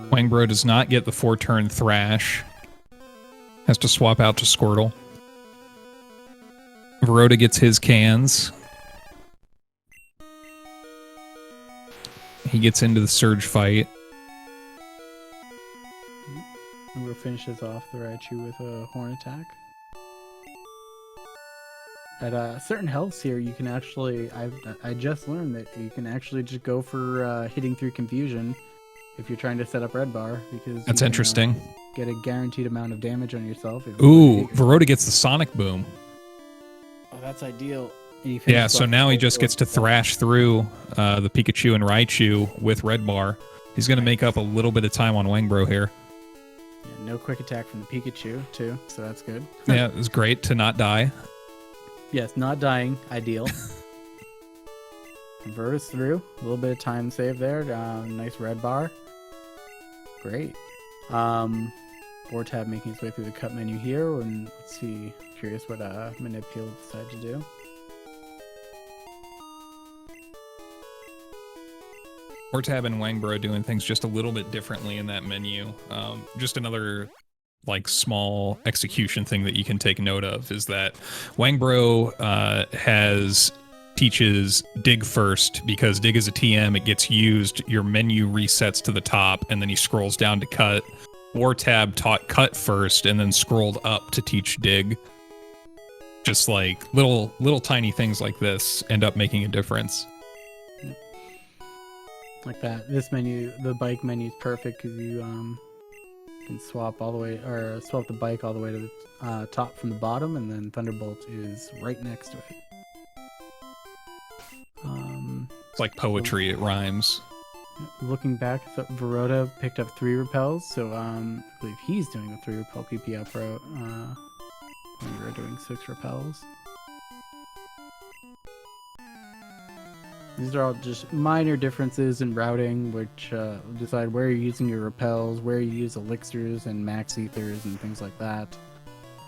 Hwangbro does not get the 4-turn thrash. Has to swap out to Squirtle. Viroda gets his cans. He gets into the Surge fight. Hwangbro finishes off the Raichu with a Horn attack. At certain healths here, you can actually... I just learned that you can actually just go for hitting through confusion if you're trying to set up red bar, because That's you can, interesting. Get a guaranteed amount of damage on yourself. Ooh, Viroda gets the Sonic Boom. Oh, that's ideal. Yeah, so now he just gets to thrash through the Pikachu and Raichu with red bar. He's going to make up a little bit of time on Hwangbro here. Yeah, no quick attack from the Pikachu, too, so that's good. Yeah, it was great to not die. Yes, not dying, ideal. Viroda's through. A little bit of time save there. Nice red bar. Great. Wartab making his way through the cut menu here, and let's see. Curious what Manipul decided to do. Wartab and Hwangbro doing things just a little bit differently in that menu. Just another like small execution thing that you can take note of is that Hwangbro teaches dig first, because dig is a TM, it gets used, your menu resets to the top, and then he scrolls down to cut. Wartab taught cut first and then scrolled up to teach dig. Just like little tiny things like this end up making a difference. Like that. This menu, the bike menu is perfect because you can swap all the way, or swap the bike all the way to the top from the bottom, and then Thunderbolt is right next to it. It's like poetry, it rhymes. Looking back, I thought Viroda picked up 3 repels, so I believe he's doing the 3 repel PP up route. We're doing 6 repels. These are all just minor differences in routing, which decide where you're using your repels, where you use elixirs and max ethers and things like that.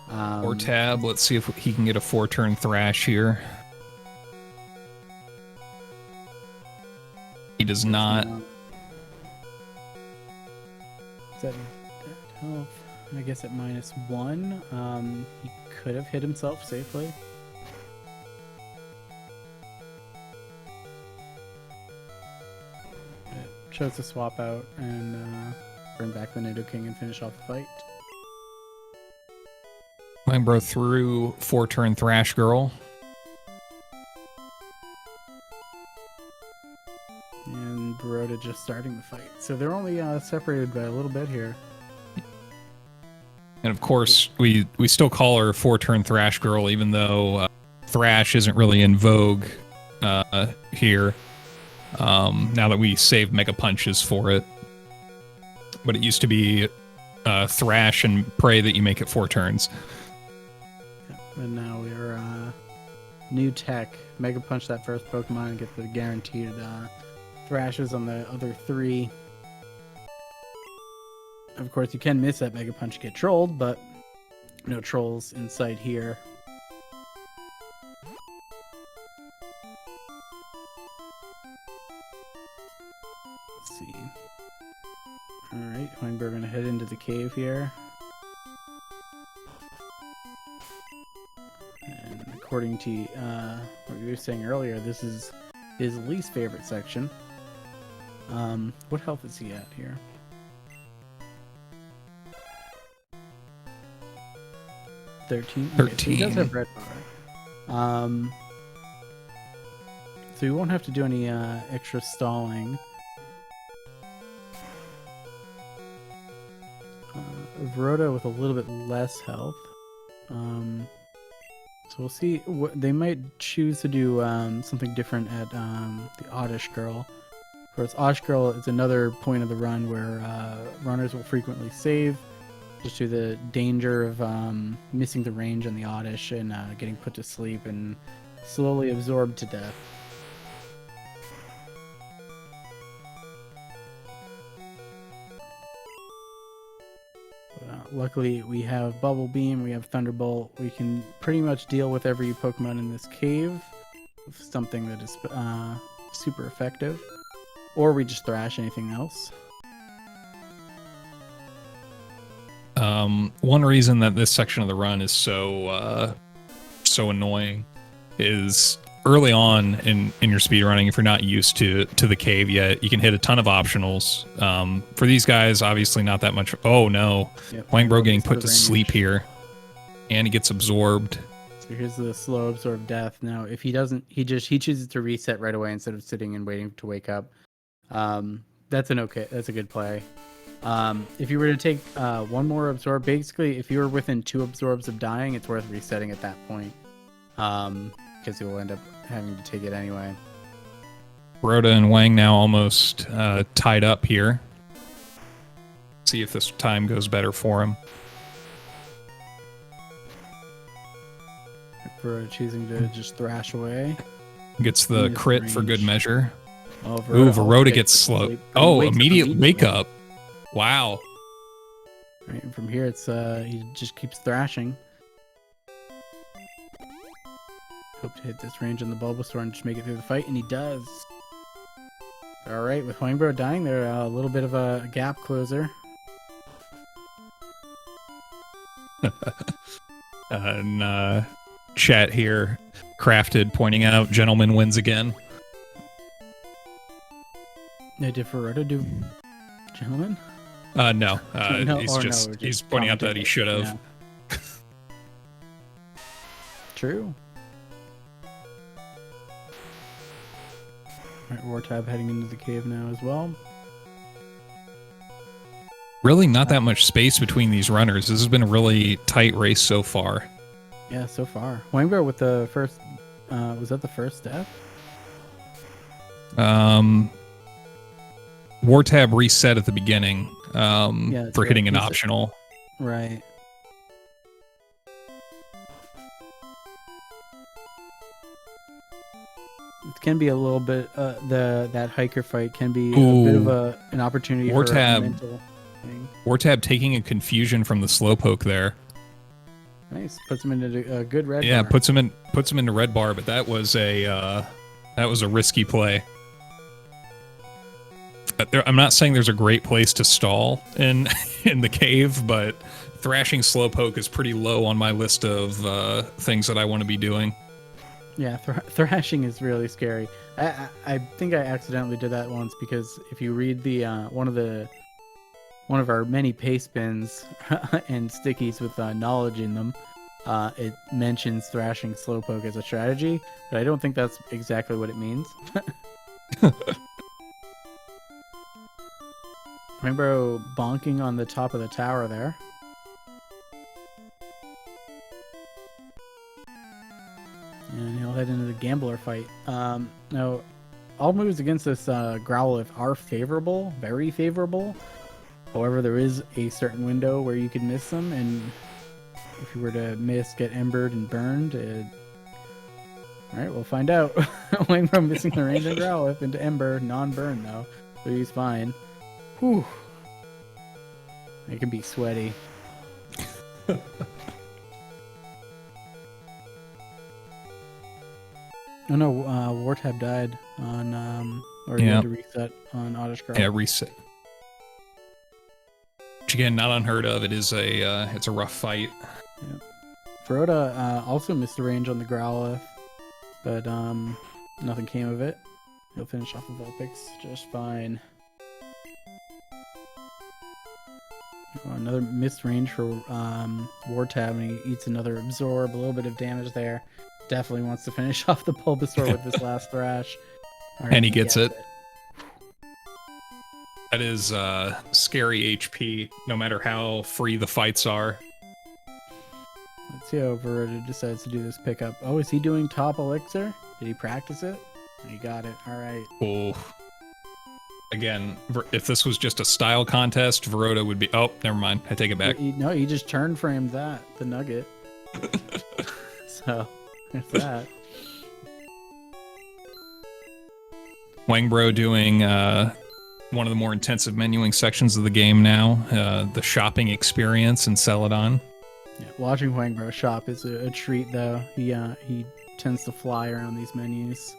Wartab, let's see if he can get a 4-turn thrash here. He does not. Is that health? I guess at -1. He could have hit himself safely. It chose to swap out and bring back the Nidoking and finish off the fight. Hwangbro through 4-turn Thrash Girl. And Viroda just starting the fight. So they're only separated by a little bit here. And of course, we still call her 4-turn Thrash Girl, even though Thrash isn't really in vogue here. Now that we saved Mega Punches for it. But it used to be Thrash and Pray that you make it 4 turns. And now we're new tech. Mega Punch that first Pokemon and get the guaranteed Thrashes on the other 3. Of course, you can miss that Mega Punch, get trolled, but no trolls in sight here. Let's see. Alright, Hwangbro gonna head into the cave here. And according to what you were saying earlier, this is his least favorite section. What health is he at here? 13? Okay, 13. so he does have red bar. So you won't have to do any extra stalling. Viroda with a little bit less health. So we'll see. They might choose to do something different at the Oddish Girl. Of course, Oddish Girl is another point of the run where runners will frequently save, just to the danger of missing the range on the Oddish and getting put to sleep and slowly absorbed to death. Luckily, we have Bubble Beam, we have Thunderbolt. We can pretty much deal with every Pokemon in this cave with something that is super effective. Or we just thrash anything else. One reason that this section of the run is so annoying is early on in your speedrunning, if you're not used to the cave yet, you can hit a ton of optionals. For these guys, obviously not that much. Oh no, Yep, Hwangbro getting put to range. sleep here, and he gets absorbed. So here's the slow absorb death. Now, if he doesn't, he chooses to reset right away instead of sitting and waiting to wake up. That's a good play. If you were to take one more absorb, basically, if you were within 2 absorbs of dying, it's worth resetting at that point, because you'll end up having to take it anyway. Viroda and Wang now almost tied up here. See if this time goes better for him. Viroda choosing to just thrash away. Gets the crit for good measure. Oh, Viroda gets slow. Oh, immediate wake up. Wow. Right, and from here, it's he just keeps thrashing. Hope to hit this range on the Bulbasaur and just make it through the fight, and he does. All right, with Hwangbro dying, they're a little bit of a gap closer. And chat here, Crafted pointing out, gentleman wins again. Yeah, did Viroda do gentleman? No, No, he's pointing out that he should have. Yeah. True. All right, wartab heading into the cave now as well. Really not that much space between these runners. This has been a really tight race so far. Yeah, so far. Hwangbro with the first, was that the first death? Wartab reset at the beginning for hitting an optional. Right. It can be a little bit, that hiker fight can be a bit of an opportunity for a mental thing. Wartab taking a confusion from the slowpoke there. Nice. Puts him into a good red bar. Yeah, puts him into red bar, but that was a risky play. I'm not saying there's a great place to stall in the cave, but thrashing slowpoke is pretty low on my list of things that I want to be doing. Yeah, thrashing is really scary. I think I accidentally did that once, because if you read the one of our many paste bins and stickies with knowledge in them, it mentions thrashing slowpoke as a strategy, but I don't think that's exactly what it means. Hwangbro bonking on the top of the tower there. And he'll head into the gambler fight. Now, all moves against this Growlithe are favorable, very favorable. However, there is a certain window where you can miss them, and if you were to miss, get embered and burned. Alright, we'll find out. Hwangbro missing the range on Growlithe into ember, non-burn though, so he's fine. Whew. It can be sweaty. Oh no, Wartab died on, or he had to reset on Autoscroll. Yeah, reset. Which again, not unheard of. It is it's a rough fight. Yeah. Viroda also missed the range on the Growlithe, but nothing came of it. He'll finish off the Vulpix just fine. Another missed range for Wartab, and he eats another absorb, a little bit of damage there. Definitely wants to finish off the Bulbasaur with this last thrash. Right, and he gets it. That is scary HP, no matter how free the fights are. Let's see how Viroda decides to do this pickup. Oh, is he doing top elixir? Did he practice it? He got it. All right. Oh. Again, if this was just a style contest, Viroda would be... Oh, never mind. I take it back. No, he just turn framed the nugget. So, there's that. Hwangbro doing one of the more intensive menuing sections of the game now. The shopping experience in Celadon. Yeah, watching Hwangbro shop is a treat, though. He tends to fly around these menus.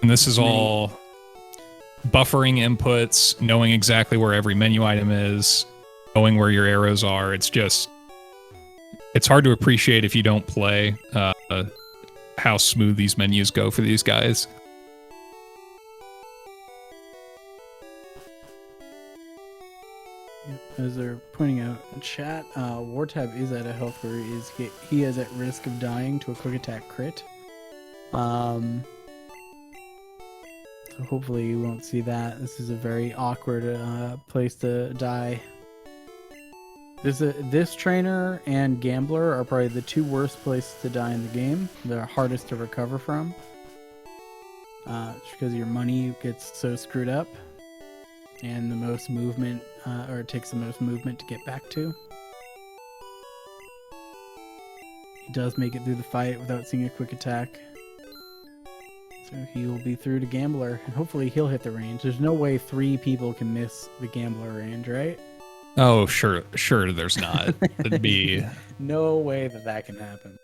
And this is all buffering inputs, knowing exactly where every menu item is, knowing where your arrows are. It's hard to appreciate if you don't play how smooth these menus go for these guys. As they're pointing out in chat, Wartab is at a health where he is at risk of dying to a quick attack crit. So hopefully you won't see that. This is a very awkward place to die. This trainer and gambler are probably the two worst places to die in the game. They're hardest to recover from. Just because your money gets so screwed up. And the most movement, or it takes the most movement to get back to. He does make it through the fight without seeing a quick attack. So he will be through to Gambler, and hopefully he'll hit the range. There's no way 3 people can miss the Gambler range, right? Oh, sure there's not. It'd be... No way that can happen.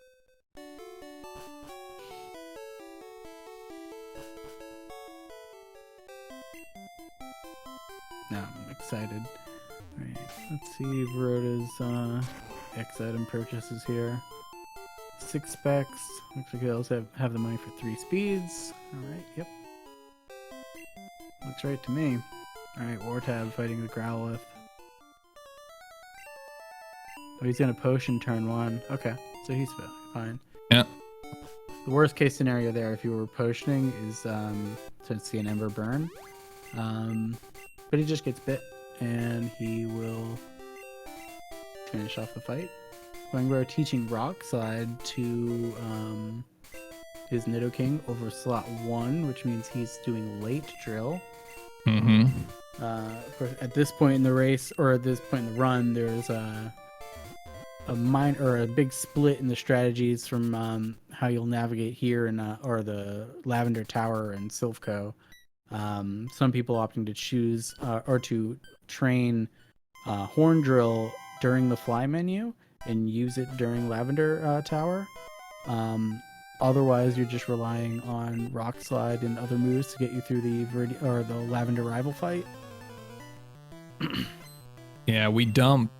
Now I'm excited. Alright, let's see Viroda's X item purchases here. 6 specs. Looks like they also have the money for 3 speeds. Alright, yep. Looks right to me. Alright, Wartab fighting the Growlithe. Oh, he's gonna potion turn 1. Okay, so he's fine. Yeah. The worst case scenario there, if you were potioning, is to see an Ember burn. But he just gets bit, and he will finish off the fight. Hwangbro teaching Rock Slide to his Nidoking over slot 1, which means he's doing late drill. Mm-hmm. At this point in the race, or at this point in the run, there's a big split in the strategies from how you'll navigate here and or the Lavender Tower and Silphco. Some people opting to choose or to train Horn Drill during the fly menu and use it during Lavender Tower. Otherwise, you're just relying on Rock Slide and other moves to get you through the Lavender rival fight. Yeah, we dump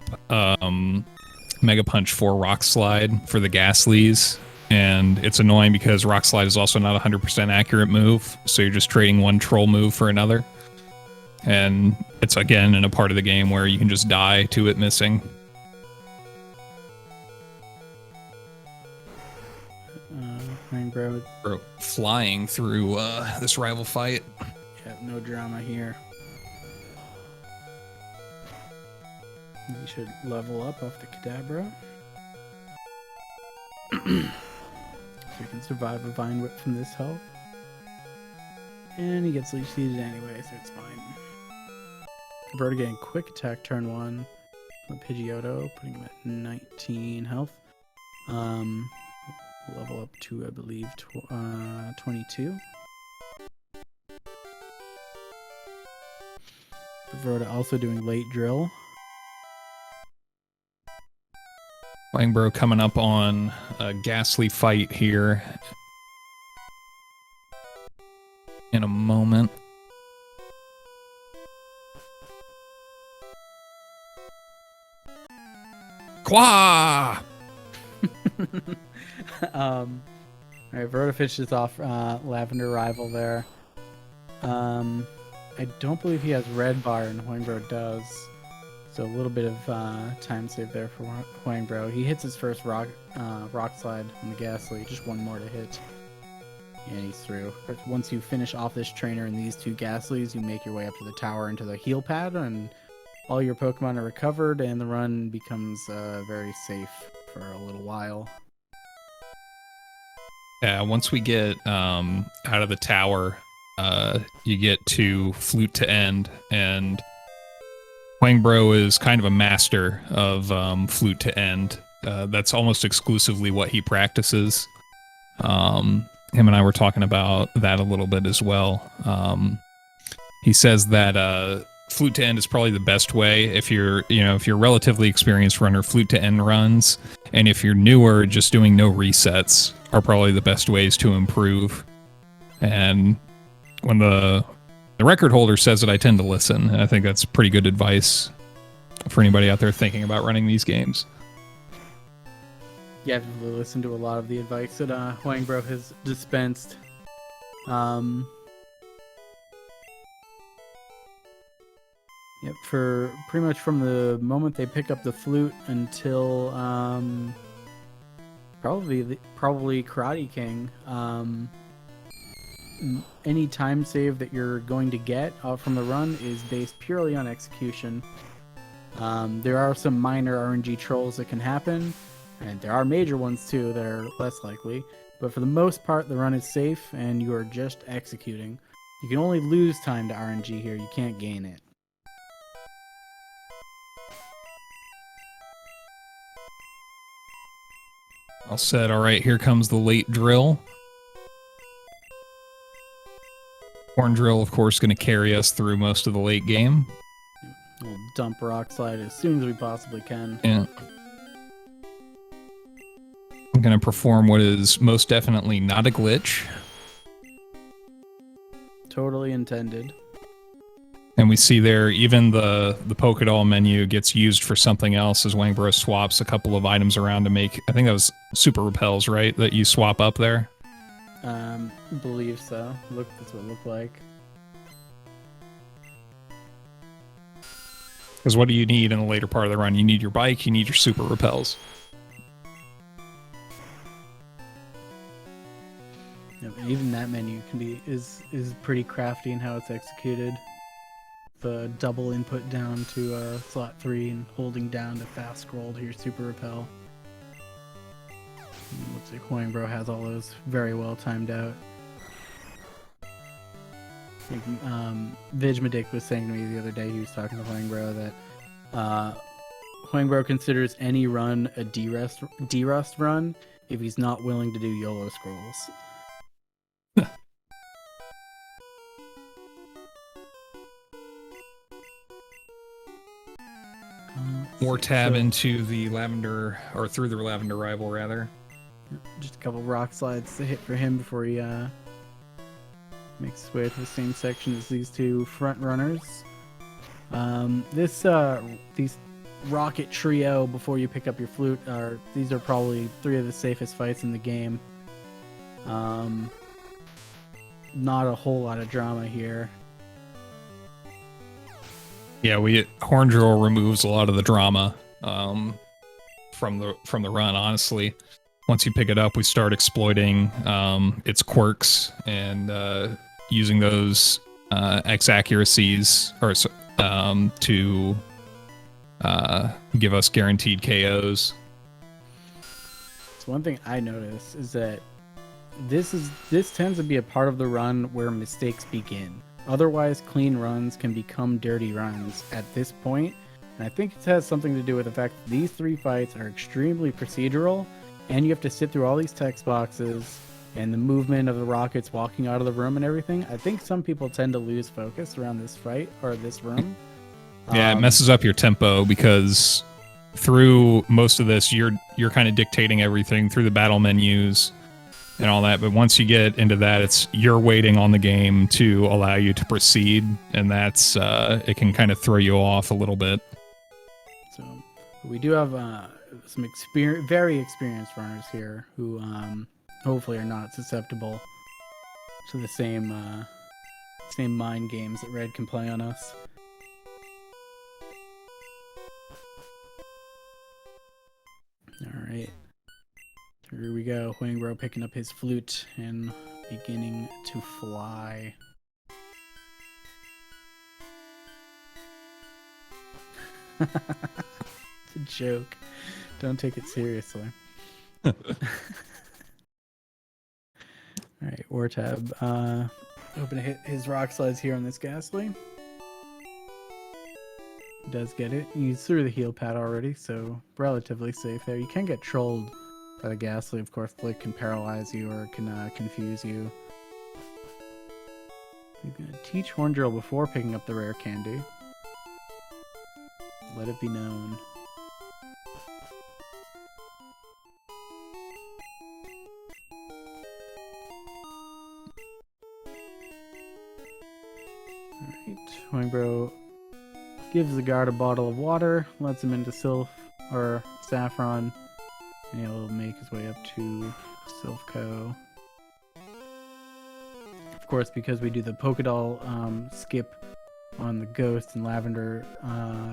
Mega Punch for Rock Slide for the Ghastlies. And it's annoying because Rock Slide is also not a 100% accurate move, so you're just trading one troll move for another. And it's, again, in a part of the game where you can just die to it missing. Hwangbro flying through this rival fight. Yeah, no drama here. You should level up off the Kadabra. So you can survive a Vine Whip from this health. And he gets leech seeded anyway, so it's fine. Viroda getting quick attack turn 1. With Pidgeotto, putting him at 19 health. Level up to, I believe, 22. Viroda also doing late drill. Hwangbro coming up on a ghastly fight here in a moment. Qua! Alright, Viroda finishes off Lavender Rival there. I don't believe he has Red Bar, and Hwangbro does. So a little bit of time save there for Hwangbro. He hits his first rock slide on the Ghastly, just one more to hit. And he's through. But once you finish off this trainer and these 2 Ghastlies, you make your way up to the tower into the heal pad, and all your Pokemon are recovered, and the run becomes very safe for a little while. Yeah, once we get out of the tower, you get to Flute to End, and Hwangbro is kind of a master of Flute to End. That's almost exclusively what he practices. Him and I were talking about that a little bit as well. He says that Flute to End is probably the best way if you're a relatively experienced runner. Flute to End runs, and if you're newer, just doing no resets are probably the best ways to improve. And when the The record holder says that I tend to listen, and I think that's pretty good advice for anybody out there thinking about running these games. Yeah, I've listened to a lot of the advice that Hwangbro has dispensed. Yep, for pretty much from the moment they pick up the flute until probably Karate King. Any time save that you're going to get from the run is based purely on execution. There are some minor RNG trolls that can happen, and there are major ones too that are less likely. But for the most part, the run is safe, and you are just executing. You can only lose time to RNG here. You can't gain it. All set. All right, here comes the late drill. Horn drill, of course, going to carry us through most of the late game. We'll dump rock slide as soon as we possibly can. Yeah. I'm going to perform what is most definitely not a glitch. Totally intended. And we see there, even the polka doll menu gets used for something else as Hwangbro swaps a couple of items around to make, I think that was super repels, right? That you swap up there? Believe so. That's what it looked like. Because what do you need in the later part of the run? You need your bike, you need your super repels. Yeah, but even that menu is pretty crafty in how it's executed. The double input down to slot 3 and holding down to fast scroll to your super repel. Looks like Hwangbro has all those very well timed out. Vijmadick was saying to me the other day, he was talking to Hwangbro, that Hwangbro considers any run a D-Rust run if he's not willing to do YOLO scrolls. Wartab into the lavender, or through the lavender rival, rather. Just a couple rock slides to hit for him before he makes his way to the same section as these two front runners. These rocket trio before you pick up your flute these are probably 3 of the safest fights in the game. Not a whole lot of drama here. Yeah, Horn drill removes a lot of the drama from the run. Honestly, once you pick it up, we start exploiting its quirks and using those X accuracies to give us guaranteed KOs. So one thing I notice is that this tends to be a part of the run where mistakes begin. Otherwise, clean runs can become dirty runs at this point, and I think it has something to do with the fact that these 3 fights are extremely procedural, and you have to sit through all these text boxes and the movement of the rockets walking out of the room and everything. I think some people tend to lose focus around this fight or this room. Yeah, it messes up your tempo because through most of this, you're kind of dictating everything through the battle menus and all that, but once you get into that, you're waiting on the game to allow you to proceed, and that's it can kind of throw you off a little bit. So we do have some very experienced runners here who hopefully are not susceptible to the same mind games that Red can play on us. All right. Here we go. Hwangbro picking up his flute and beginning to fly. It's a joke. Don't take it seriously. All right, Wartab. Hoping to hit his rock slides here on this Ghastly. Does get it. He's through the heal pad already, so relatively safe there. You can get trolled by the Ghastly, of course. Flick can paralyze you or can confuse you. You're gonna teach Horn Drill before picking up the rare candy. Let it be known. Alright, Hwangbro gives the guard a bottle of water, lets him into Sylph or Saffron, and he'll make his way up to Sylphco. Of course, because we do the polka doll skip on the Ghost and Lavender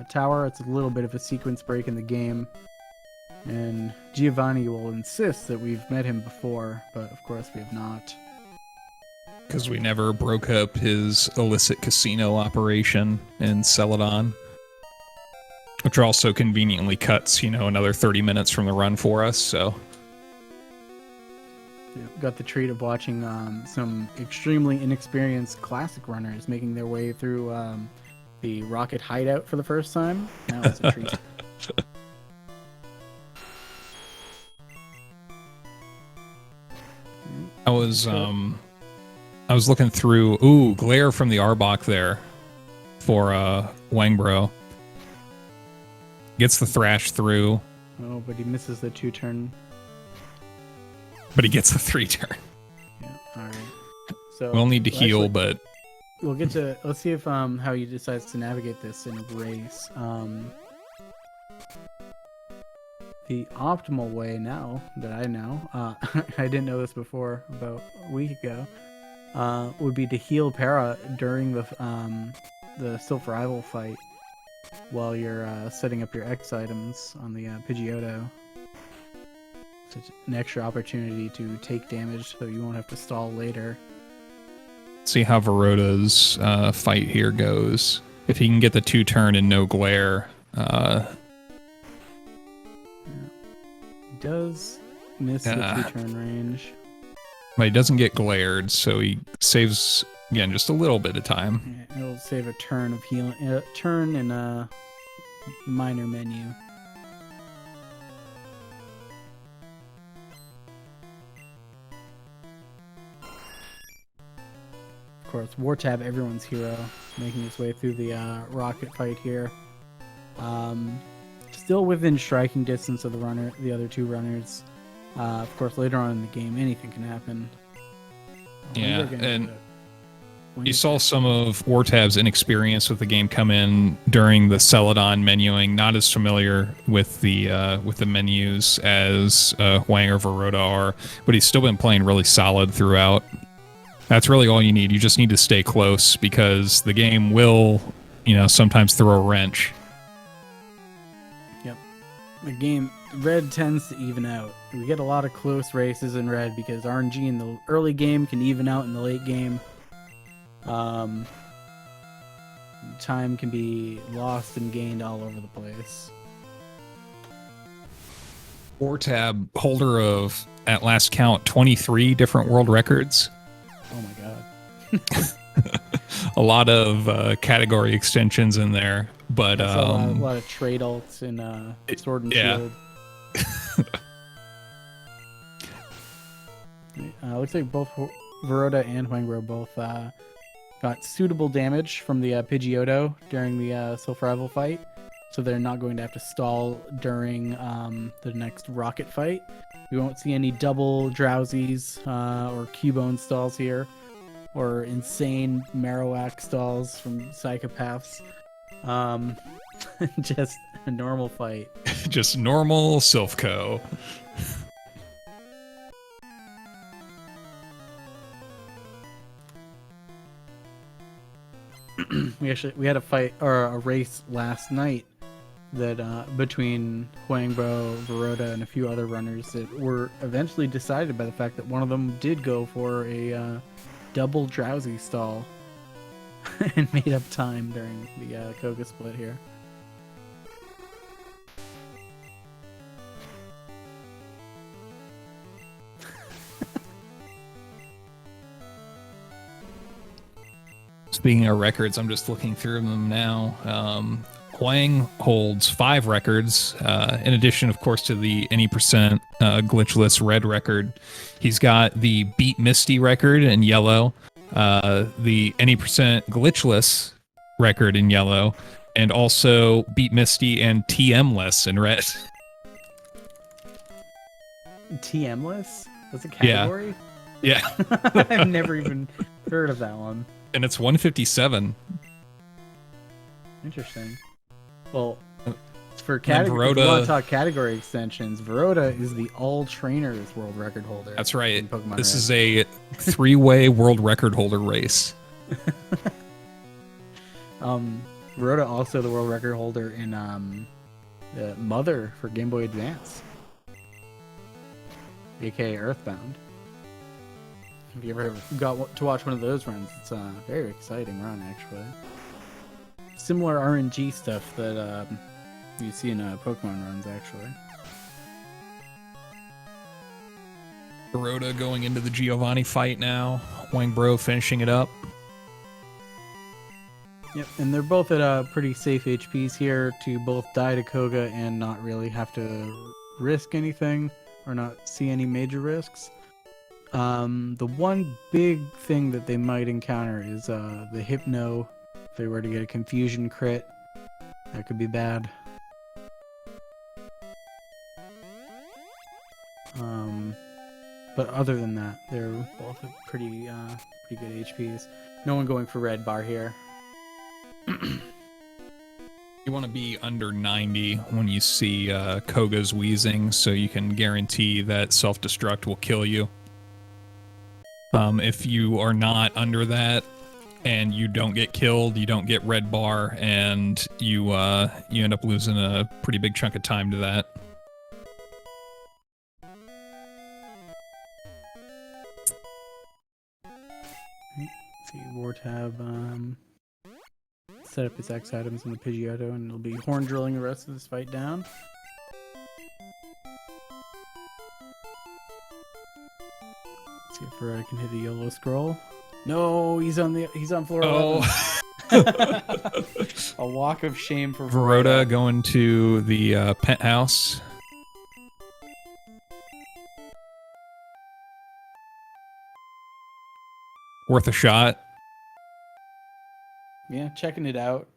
Tower, it's a little bit of a sequence break in the game. And Giovanni will insist that we've met him before, but of course we have not. Because we never broke up his illicit casino operation in Celadon. Which also conveniently cuts, another 30 minutes from the run for us, so... Yeah, got the treat of watching some extremely inexperienced classic runners making their way through the Rocket Hideout for the first time. Now it's a treat. I was looking through, glare from the Arbok there for Hwangbro. Gets the thrash through. Oh, but he misses the 2-turn. But he gets the 3-turn. Yeah, alright. So we'll need to heal, actually, but we'll get to, let's see if how he decides to navigate this in a race. The optimal way now that I know, I didn't know this before about a week ago, would be to heal Para during the Sylph Rival fight while you're setting up your X items on the Pidgeotto. So it's an extra opportunity to take damage so you won't have to stall later. see how Viroda's fight here goes. If he can get the 2-turn and no glare, He does miss the 2-turn range. but he doesn't get glared, so he saves, again, just a little bit of time. Yeah, it'll save a turn of healing, turn in a minor menu. Of course, wartab, everyone's hero, making his way through the rocket fight here. Still within striking distance of the other two runners. Of course, later on in the game, anything can happen. Yeah, and you saw some of Wartab's inexperience with the game come in during the Celadon menuing. Not as familiar with the menus as Hwang or Viroda are, but he's still been playing really solid throughout. That's really all you need. You just need to stay close because the game will, sometimes throw a wrench. Yep. The game, red tends to even out. We get a lot of close races in red because RNG in the early game can even out in the late game. Time can be lost and gained all over the place. Wartab, holder of, at last count, 23 different world records. Oh my god. A lot of category extensions in there, but a lot of trade alts in Sword and Shield. Looks like both Viroda and Hwangbro both got suitable damage from the Pidgeotto during the Sylph Rival fight, so they're not going to have to stall during the next Rocket fight. We won't see any double Drowsies or Cubone stalls here, or insane Marowak stalls from Psychopaths. Just a normal fight. Just normal Sylphco. we had a fight or a race last night that between Hwangbro, Viroda, and a few other runners that were eventually decided by the fact that one of them did go for a double Drowsy stall and made up time during the Koga split here. Speaking of records, I'm just looking through them now. Hwang holds 5 records, in addition, of course, to the any percent glitchless red record. He's got the Beat Misty record in yellow, the any percent glitchless record in yellow, and also Beat Misty and TM-less in red. TM-less? That's a category? Yeah. I've never even heard of that one. And it's 157. Interesting. Well, for And category, if you Viroda- want to talk category extensions, Viroda is the all trainers world record holder. That's right. in Pokemon This Red. is a 3-way world record holder race. Viroda also the world record holder in the Mother for Game Boy Advance, aka Earthbound. If you ever got to watch one of those runs, it's a very exciting run actually. Similar RNG stuff that you see in Pokemon runs actually. Viroda going into the Giovanni fight now. Hwangbro finishing it up. Yep, and they're both at pretty safe HPs here to both die to Koga and not really have to risk anything or not see any major risks. The one big thing that they might encounter is the Hypno. If they were to get a Confusion crit, that could be bad. But other than that, they're both at pretty good HPs. No one going for red bar here. You want to be under 90 when you see Koga's wheezing, so you can guarantee that self-destruct will kill you. If you are not under that and you don't get killed, you don't get red bar, and you end up losing a pretty big chunk of time to that. Let's see, wartab. Set up his X items in the Pidgeotto, and it'll be horn drilling the rest of this fight down. Let's see if Viroda can hit the yellow scroll. No, he's on floor 11. A walk of shame for Viroda going to the penthouse. Worth a shot. Yeah, checking it out,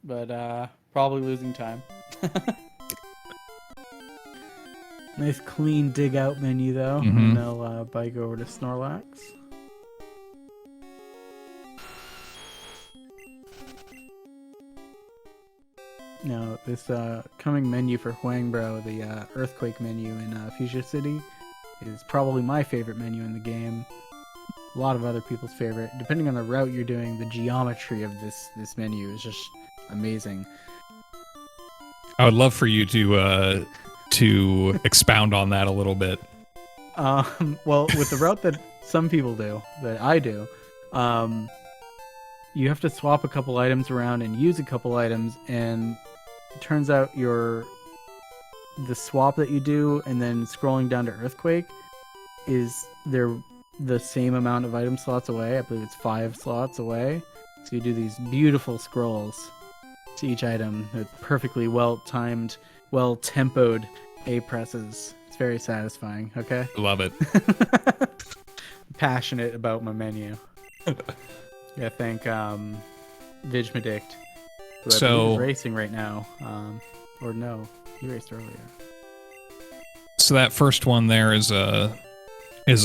but probably losing time. Nice clean dig out menu though, and they'll bike over to Snorlax. Now this coming menu for Hwangbro, the Earthquake menu in Fuchsia City, is probably my favorite menu in the game. A lot of other people's favorite. Depending on the route you're doing, the geometry of this menu is just amazing. I would love for you to expound on that a little bit. Well, with the route that some people do, that I do, you have to swap a couple items around and use a couple items, and it turns out the swap that you do and then scrolling down to Earthquake is the same amount of item slots away. I believe it's 5 slots away. So you do these beautiful scrolls to each item with perfectly well-timed, well-tempoed A presses. It's very satisfying, okay? Love it. Passionate about my menu. Yeah, thank Vigmedict, who I believe is racing right now. Or no, he raced earlier. So that first one there is a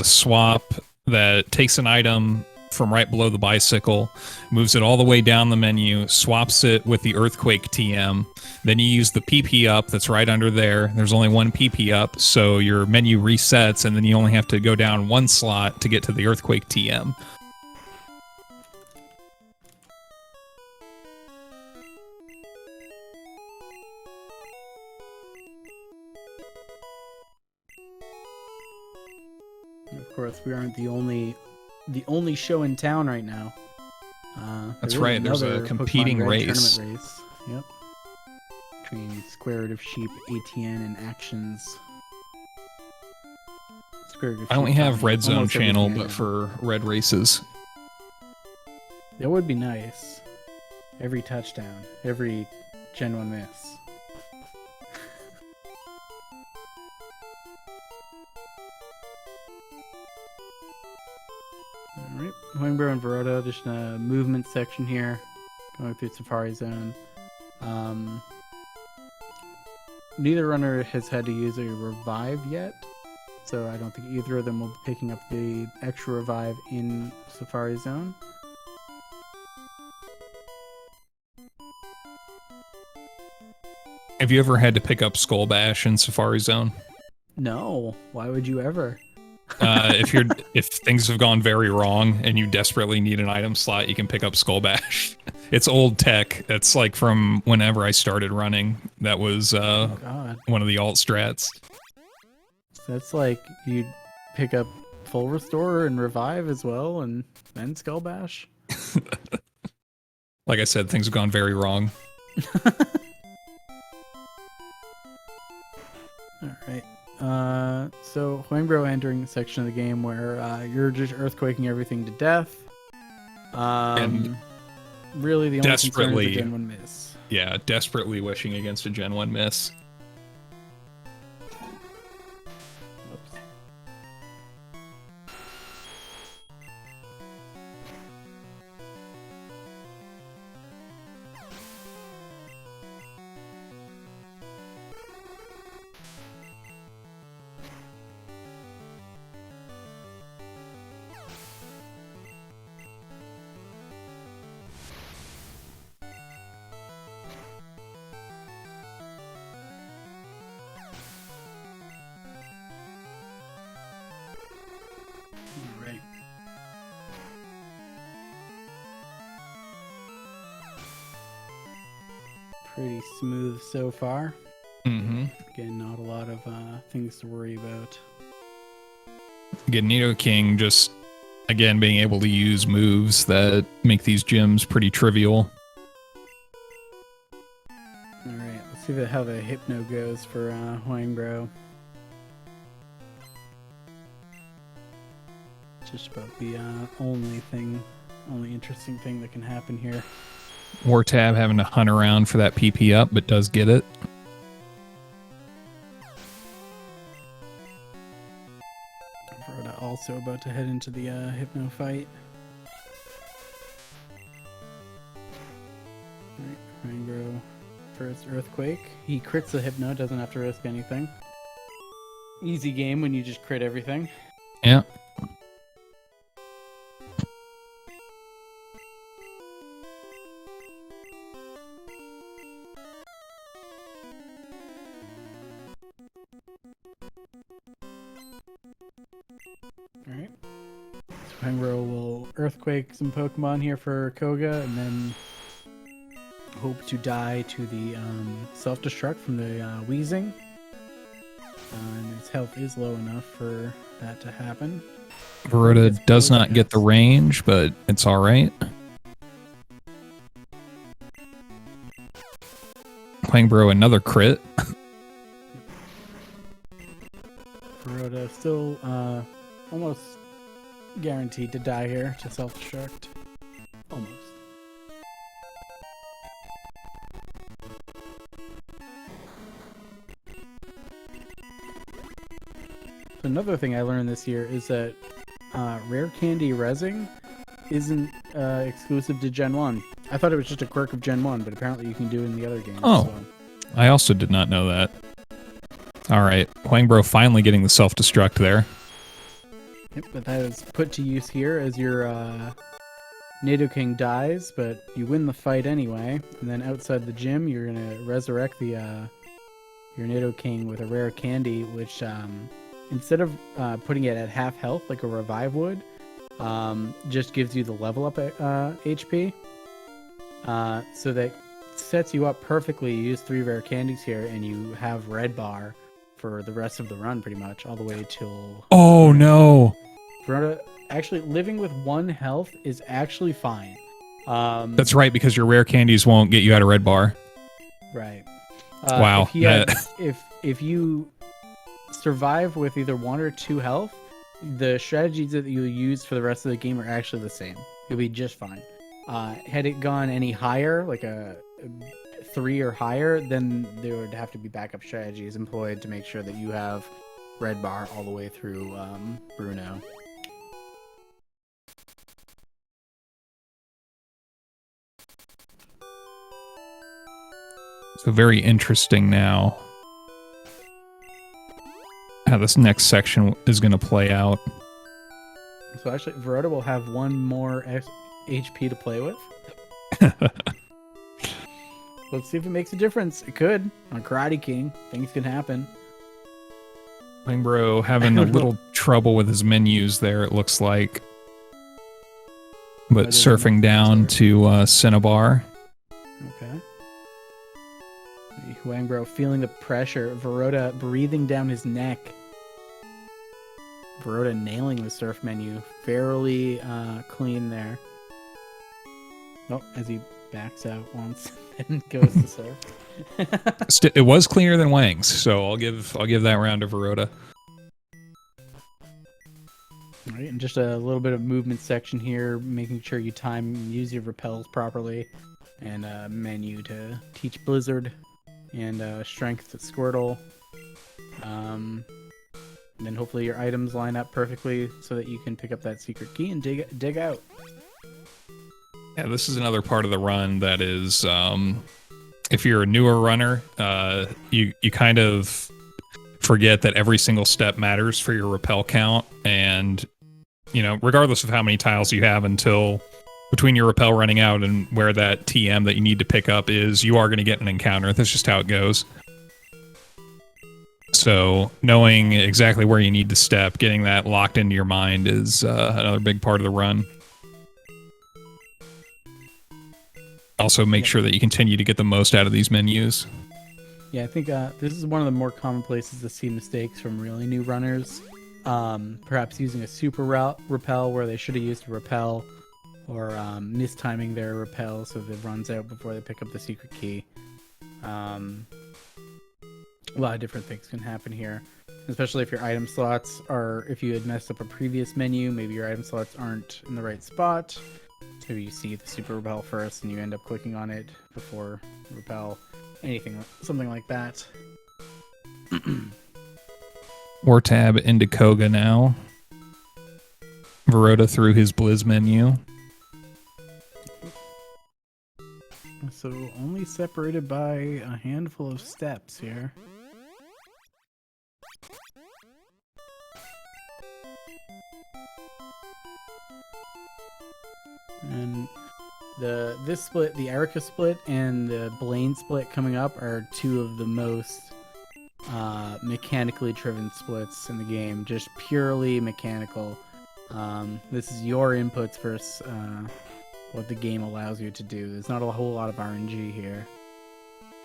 swap that takes an item from right below the bicycle, moves it all the way down the menu, swaps it with the Earthquake TM. Then you use the PP up that's right under there. There's only one PP up, so your menu resets, and then you only have to go down 1 slot to get to the Earthquake TM. Of course, we aren't the only show in town right now. That's right. There's a competing race. Tournament race. Yep. Between Square Root of Sheep, ATN, and Actions. I only have Red Zone channel, but for red races. That would be nice. Every touchdown, every Gen 1 miss. Alright, Hwangbro and Viroda, just in a movement section here, going through Safari Zone. Neither runner has had to use a revive yet, so I don't think either of them will be picking up the extra revive in Safari Zone. Have you ever had to pick up Skull Bash in Safari Zone? No, why would you ever? If things have gone very wrong and you desperately need an item slot, you can pick up Skull Bash. It's old tech. That's like from whenever I started running. That was one of the alt strats. So that's like you'd pick up full restore and revive as well, and then Skull Bash. Like I said, things have gone very wrong. All right. So Hwangbro entering the section of the game where you're just earthquaking everything to death. And really, the only concern is the desperately, Gen 1 miss. yeah, desperately wishing against a Gen 1 miss. Whoops. All right. Pretty smooth so far. Mm-hmm. Again, not a lot of things to worry about. Again, Nidoking just, again, being able to use moves that make these gyms pretty trivial. All right, let's see how the Hypno goes for Hwangbro. Just about the only interesting thing that can happen here. Wartab having to hunt around for that PP up, but does get it. Viroda also about to head into the Hypno fight. Alright, Hwangbro first Earthquake. He crits the Hypno, doesn't have to risk anything. Easy game when you just crit everything. Yeah. Alright. So Hwangbro will Earthquake some Pokemon here for Koga, and then hope to die to the self-destruct from the Wheezing. And his health is low enough for that to happen. Viroda does not get the range, but it's alright. Hwangbro, another crit. Viroda still almost guaranteed to die here to self-destruct. Almost. Another thing I learned this year is that rare candy rezzing isn't exclusive to Gen 1. I thought it was just a quirk of Gen 1, but apparently you can do it in the other games. Oh, so. I also did not know that. Alright, Hwangbro finally getting the self-destruct there. Yep, but that is put to use here as your Nidoking dies, but you win the fight anyway. And then outside the gym, you're going to resurrect the your Nidoking with a rare candy, which instead of putting it at half health like a revive would, just gives you the level up HP. So that sets you up perfectly. You use 3 rare candies here, and you have red bar for the rest of the run, pretty much, all the way till... Oh, no! Viroda, actually, living with 1 health is actually fine. That's right, because your rare candies won't get you out of red bar. Right. Wow. If you survive with either 1 or 2 health, the strategies that you use for the rest of the game are actually the same. You'll be just fine. Had it gone any higher, like a 3 or higher, then there would have to be backup strategies employed to make sure that you have red bar all the way through Bruno. So very interesting now how this next section is going to play out. So actually, Viroda will have one more HP to play with. Let's see if it makes a difference. It could. On Karate King, things can happen. Hwangbro having a little trouble with his menus there, it looks like. But surfing down to Cinnabar. Okay. Hwangbro feeling the pressure. Viroda breathing down his neck. Viroda nailing the surf menu. Fairly clean there. Oh, as he backs out once and goes to surf. It was cleaner than Wang's, so I'll give that round to Viroda. All right, and just a little bit of movement section here, making sure you use your repels properly, and menu to teach Blizzard, and strength to Squirtle. And then hopefully your items line up perfectly so that you can pick up that secret key and dig out. Yeah, this is another part of the run that is, if you're a newer runner, you kind of forget that every single step matters for your repel count, and regardless of how many tiles you have until between your repel running out and where that TM that you need to pick up is, you are going to get an encounter. That's just how it goes. So knowing exactly where you need to step, getting that locked into your mind is another big part of the run. Also make sure that you continue to get the most out of these menus. Yeah, I think this is one of the more common places to see mistakes from really new runners. Perhaps using a super repel where they should have used a repel, or mistiming their repel so that it runs out before they pick up the secret key. A lot of different things can happen here, especially if your item slots are, if you had messed up a previous menu, maybe your item slots aren't in the right spot. Maybe you see the super repel first and you end up clicking on it before repel. Something like that. Wartab into Koga now. Viroda through his Blizz menu. So only separated by a handful of steps here. And this split, the Erica split and the Blaine split coming up, are two of the most mechanically driven splits in the game. Just purely mechanical. This is your inputs versus what the game allows you to do. There's not a whole lot of RNG here.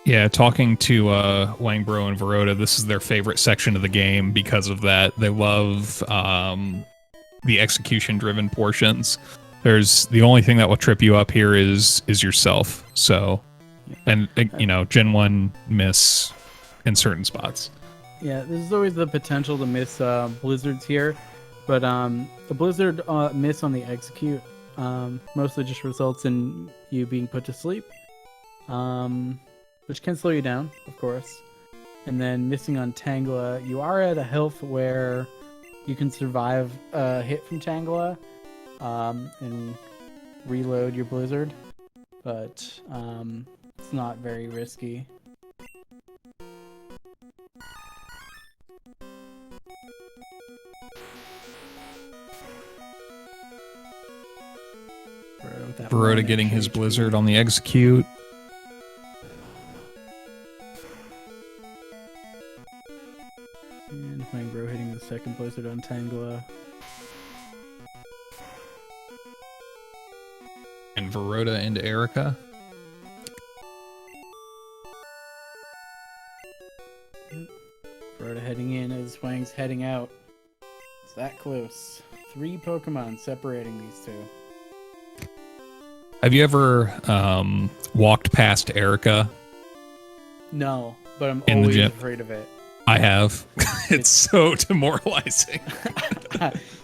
Yeah, talking to Hwangbro and Viroda, this is their favorite section of the game because of that. They love the execution-driven portions. The only thing that will trip you up here is yourself. So, and Gen 1 miss in certain spots. Yeah, there's always the potential to miss blizzards here, but the blizzard miss on the execute mostly just results in you being put to sleep, which can slow you down, of course. And then missing on Tangela, you are at a health where you can survive a hit from Tangela and reload your blizzard, but it's not very risky. Viroda getting his blizzard on the execute. And Hwangbro hitting the second blizzard on Tangela. And Viroda into Erica. Viroda heading in as Hwang's heading out. It's that close. 3 Pokemon separating these two. Have you ever walked past Erica? No, but I'm in the always gym? afraid of it. I have. It's so demoralizing.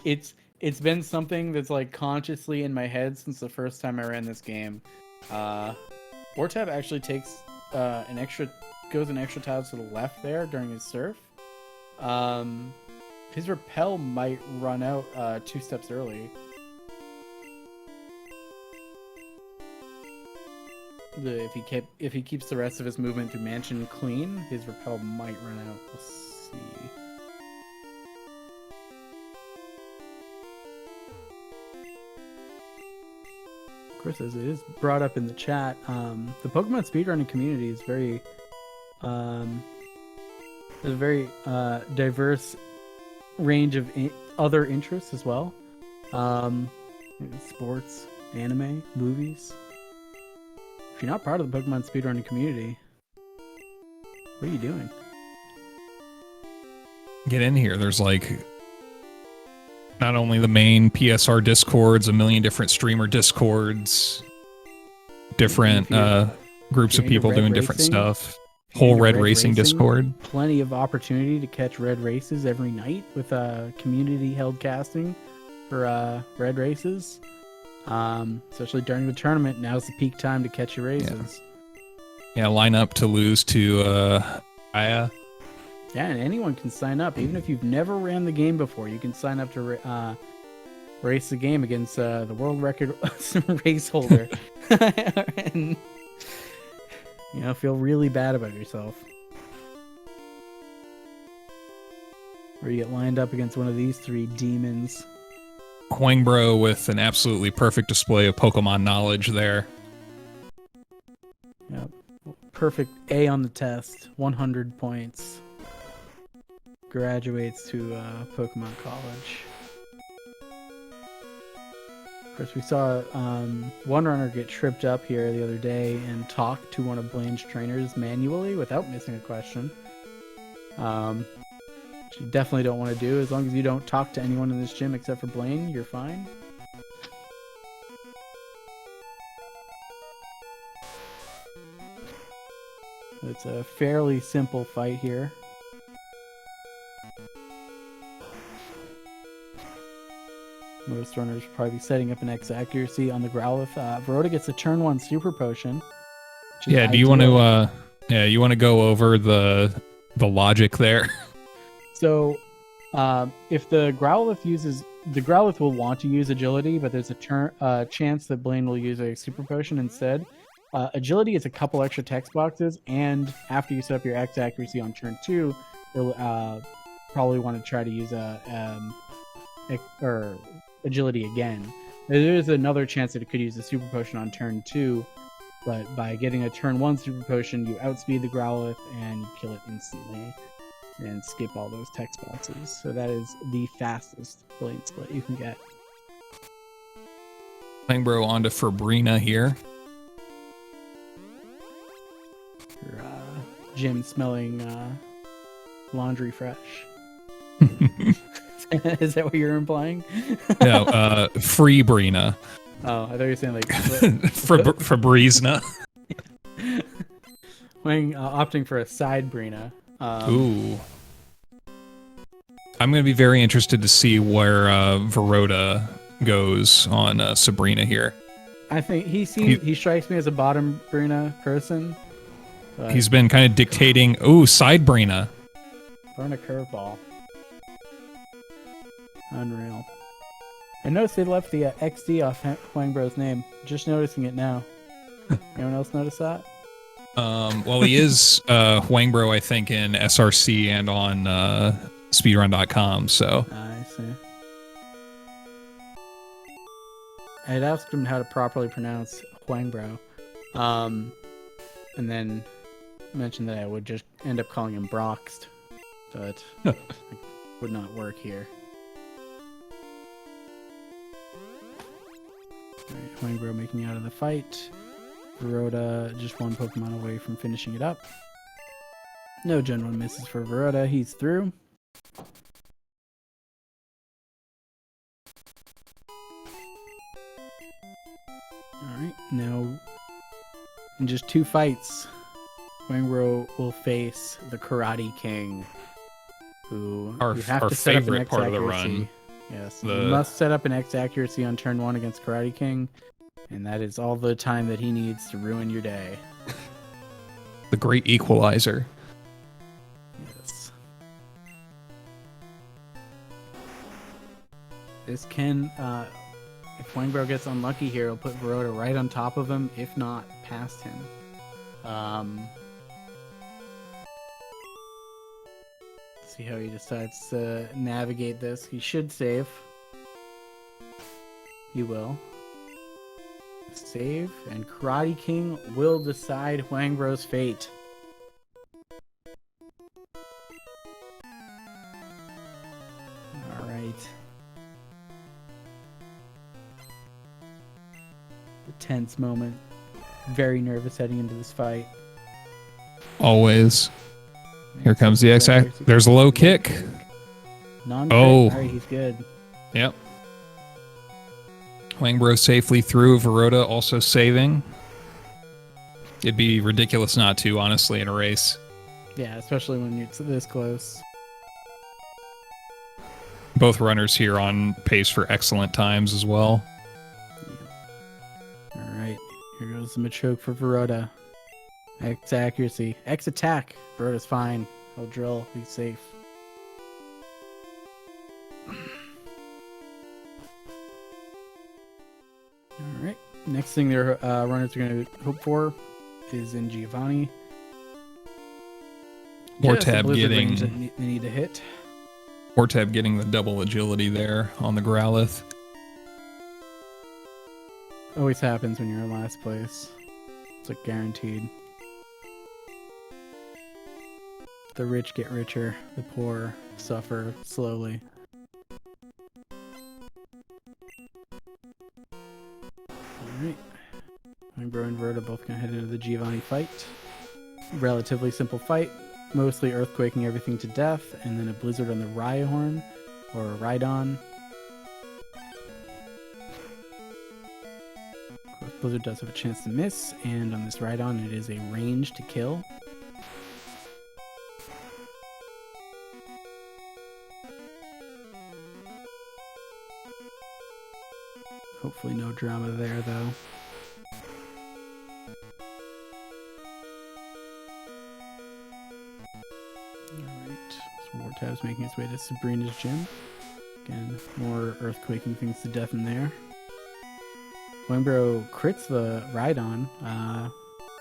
It's been something that's like consciously in my head since the first time I ran this game. Wartab actually takes goes an extra tile to the left there during his surf. His repel might run out 2 steps early. If he keeps the rest of his movement through Mansion clean, his repel might run out. Let's see. course, as it is brought up in the chat, the Pokemon speedrunning community is very, there's a very diverse range of other interests as well. Sports, anime, movies. If you're not part of the Pokemon speedrunning community, what are you doing? Get in here. There's like not only the main PSR discords, a million different streamer discords, different groups of people doing different stuff. Whole Red Racing Discord. Plenty of opportunity to catch red races every night with community held casting for red races. Especially during the tournament, now's the peak time to catch your races. Yeah, line up to lose to Aya. Yeah, and anyone can sign up. Even if you've never ran the game before, you can sign up to race the game against the world record race holder. And, feel really bad about yourself. Or you get lined up against one of these three demons. Hwangbro with an absolutely perfect display of Pokemon knowledge there. Yep. Perfect A on the test. 100 points. Graduates to Pokemon College. Of course, we saw one runner get tripped up here the other day and talk to one of Blaine's trainers manually without missing a question. Which you definitely don't want to do. As long as you don't talk to anyone in this gym except for Blaine, you're fine. It's a fairly simple fight here. Most runners will probably be setting up an X accuracy on the Growlithe. Viroda gets a turn 1 super potion. Yeah, do you want to you want to go over the logic there? So, if the Growlithe will want to use agility, but there's a chance that Blaine will use a super potion instead. Agility is a couple extra text boxes, and after you set up your X accuracy on turn 2, you'll probably want to try to use agility again. There is another chance that it could use a super potion on turn 2, but by getting a turn 1 super potion, you outspeed the Growlithe and you kill it instantly and skip all those text boxes. So that is the fastest Blaine split you can get. Hwangbro onto Fabrina here. Your gym smelling laundry fresh. Is that what you're implying? No, free Brina. Oh, I thought you were saying like Fabrizna. Opting for a side Brina. Ooh. I'm going to be very interested to see where Viroda goes on Sabrina here. I think he strikes me as a bottom Brina person. He's been kind of dictating. Ooh, side Brina. Throwing a curveball. Unreal. I noticed they left the XD off Hwangbro's name. Just noticing it now. Anyone else notice that? Well, he is Hwangbro, I think, in SRC and on speedrun.com, so. I see. I had asked him how to properly pronounce Hwangbro. And then mentioned that I would just end up calling him Broxed. But it would not work here. Alright, Hwangbro making out of the fight. Viroda just one Pokemon away from finishing it up. No Gen 1 misses for Viroda. He's through. Alright, now in just 2 fights, Hwangbro will face the Karate King, who Our you have to set up an favorite X part of the accuracy. run. Yes, you must set up an X accuracy on turn 1 against Karate King, and that is all the time that he needs to ruin your day. The great equalizer. Yes. This can, if Hwangbro gets unlucky here, he'll put Viroda right on top of him, if not past him. See how he decides to navigate this. He should save. He will. save, and Karate King will decide Hwangbro's fate. All right. The tense moment. Very nervous heading into this fight. Always. Here comes the exact. There's a low kick. Non-crit. Oh. All right, he's good. Yep. Hwangbro safely through. Viroda also saving. It'd be ridiculous not to, honestly, in a race. Yeah, especially when you're this close. Both runners here on pace for excellent times as well. All right, here goes the Machoke for Viroda. X accuracy. X attack. Viroda's fine. He'll drill. He's safe. All right. Next thing their runners are going to hope for is in Giovanni. Wartab getting they need to hit. Wartab getting the double agility there on the Growlithe. Always happens when you're in last place. It's like guaranteed. The rich get richer, the poor suffer slowly. Alright. Hwangbro and Viroda both gonna head into the Giovanni fight. Relatively simple fight. Mostly earthquaking everything to death, and then a blizzard on the Rhyhorn, or Rhydon. Of course, Blizzard does have a chance to miss, and on this Rhydon it is a range to kill. Hopefully no drama there, though. Alright, so Wartab's making his way to Sabrina's gym. Again, more earthquaking things to death in there. Hwangbro crits the Rhydon,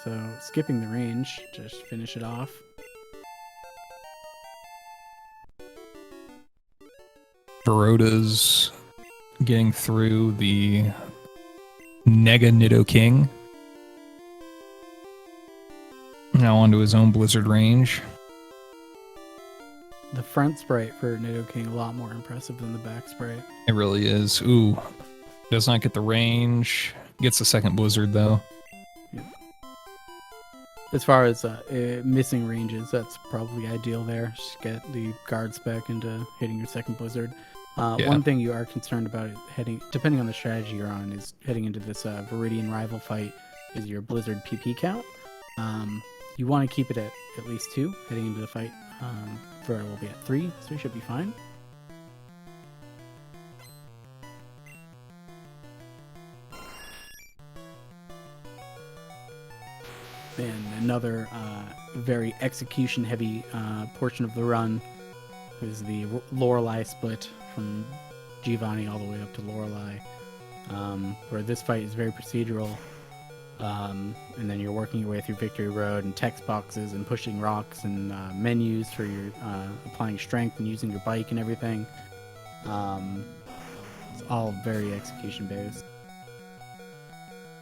so skipping the range, just finish it off. Viroda's getting through the Nega Nidoking. Now onto his own Blizzard range. The front sprite for Nidoking a lot more impressive than the back sprite. It really is. Ooh. Does not get the range. Gets the second Blizzard, though. Yep. As far as missing ranges, that's probably ideal there. Just get the guard spec into hitting your second Blizzard. Yeah. One thing you are concerned about depending on the strategy you're on, is heading into this Viridian rival fight, is your Blizzard PP count. You want to keep it at least 2 heading into the fight. Viroda will be at 3, so he should be fine. And another very execution-heavy portion of the run is the Lorelei split from Giovanni all the way up to Lorelei, where this fight is very procedural, and then you're working your way through Victory Road and text boxes and pushing rocks and menus for your applying strength and using your bike and everything. It's all very execution-based.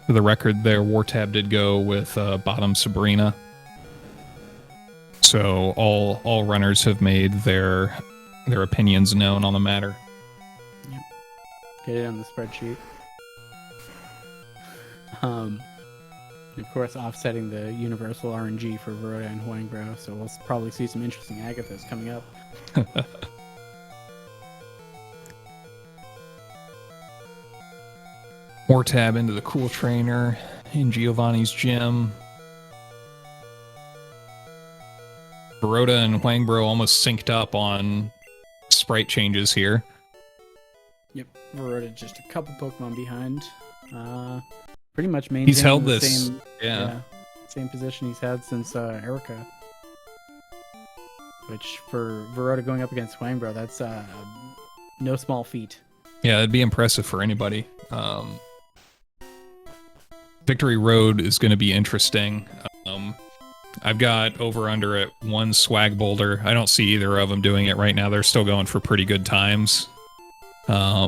For the record there, Wartab did go with bottom Sabrina. So all runners have made their opinions known on the matter. Yep. Get it on the spreadsheet. Of course, offsetting the universal RNG for Viroda and Hwangbro, so we'll probably see some interesting Agathas coming up. Wartab into the Cool Trainer in Giovanni's gym. Viroda and Hwangbro almost synced up on sprite changes here. Yep, Viroda just a couple Pokemon behind. Pretty much maintaining He's held the this, same position he's had since Erica. Which, for Viroda going up against Hwangbro, that's no small feat. Yeah, it'd be impressive for anybody. Victory Road is going to be interesting. I've got over-under at 1 Swag Boulder. I don't see either of them doing it right now. They're still going for pretty good times. I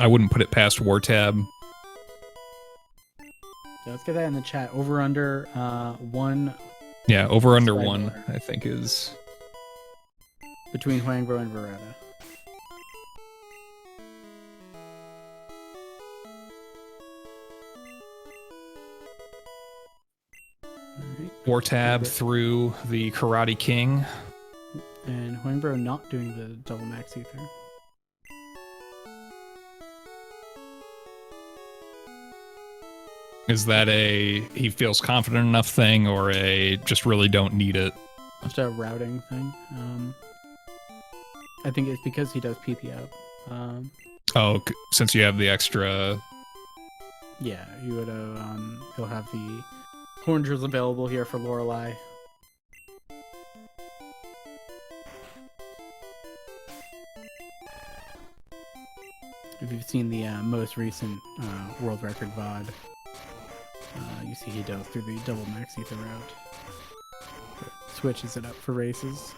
wouldn't put it past Wartab So let's get that in the chat. Over under 1 Yeah, over under Sky 1, Miller I think is. between Hwangbro and Viroda. Wartab through the Karate King. And Hwangbro not doing the double max ether. Is that a he feels confident enough thing, or a just really don't need it? Just a routing thing. I think it's because he does PP up. Since you have the extra. Yeah, you would he'll have the horn drills available here for Lorelei. If you've seen the most recent world record VOD, you see he does through the double max ether route. But switches it up for races.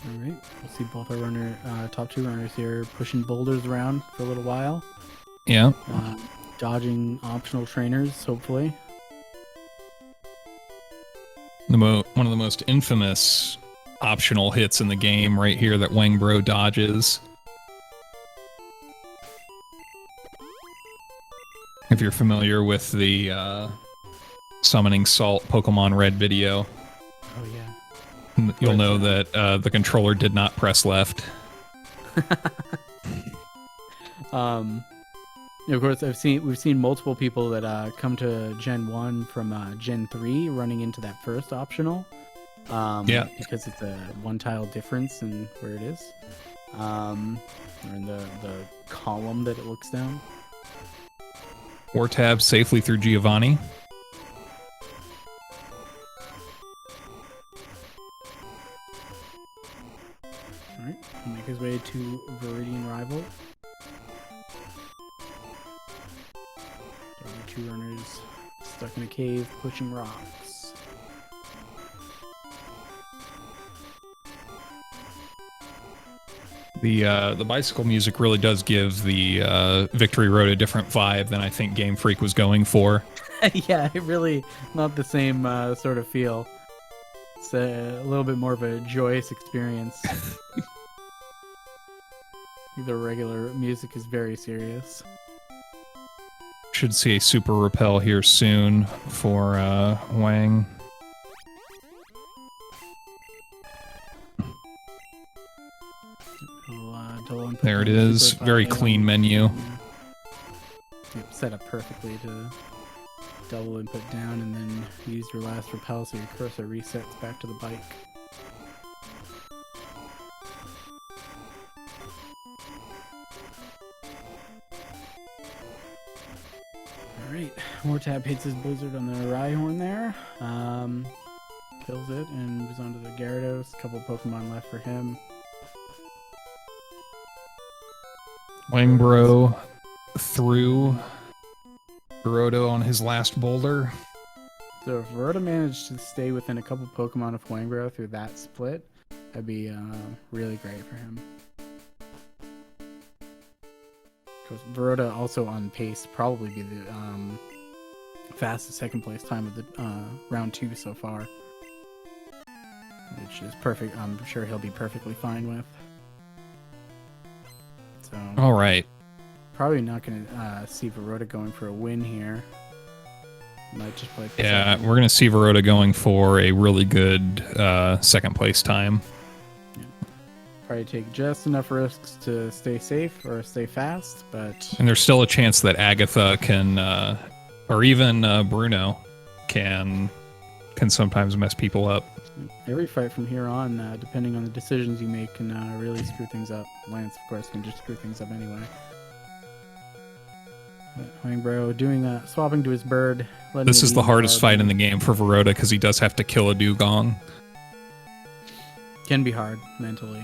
Alright, we'll see both our top 2 runners here pushing boulders around for a little while. Yeah. Dodging optional trainers, hopefully. One of the most infamous optional hits in the game right here that Hwangbro dodges. If you're familiar with the Summoning Salt Pokemon Red video, Oh yeah. you'll know that the controller did not press left. Of course, we've seen multiple people that come to Gen 1 from Gen 3 running into that first optional. Yeah. Because it's a 1 tile difference in where it is. Or in the column that it looks down. Wartab safely through Giovanni. Alright, make his way to Viridian Rival. There are 2 runners stuck in a cave pushing rocks. The bicycle music really does give the Victory Road a different vibe than I think Game Freak was going for. Yeah, it really not the same sort of feel. It's a little bit more of a joyous experience. The regular music is very serious. Should see a super repel here soon for Wang. There it is. Very clean menu. Yep, set up perfectly to double input down and then use your last repel so your cursor resets back to the bike. Alright, Wartab hits his blizzard on the Rhyhorn there. Kills it and moves on to the Gyarados. A couple Pokemon left for him. Hwangbro through Viroda on his last boulder. So if Viroda managed to stay within a couple Pokemon of Hwangbro through that split, that'd be really great for him. Because Viroda also on pace to probably be the fastest second place time of the round 2 so far. Which is perfect. I'm sure he'll be perfectly fine with. So All right. probably not going to see Viroda going for a win here. Might just play for Yeah, second. we're going to see Viroda going for a really good second place time. Probably take just enough risks to stay safe or stay fast, but And there's still a chance that Agatha can, or even Bruno can sometimes mess people up. every fight from here on, depending on the decisions you make, can really screw things up. Lance, of course, can just screw things up anyway. Hwangbro doing swapping to his bird. This is the hardest fight in the game for Viroda because he does have to kill a dugong. Can be hard mentally.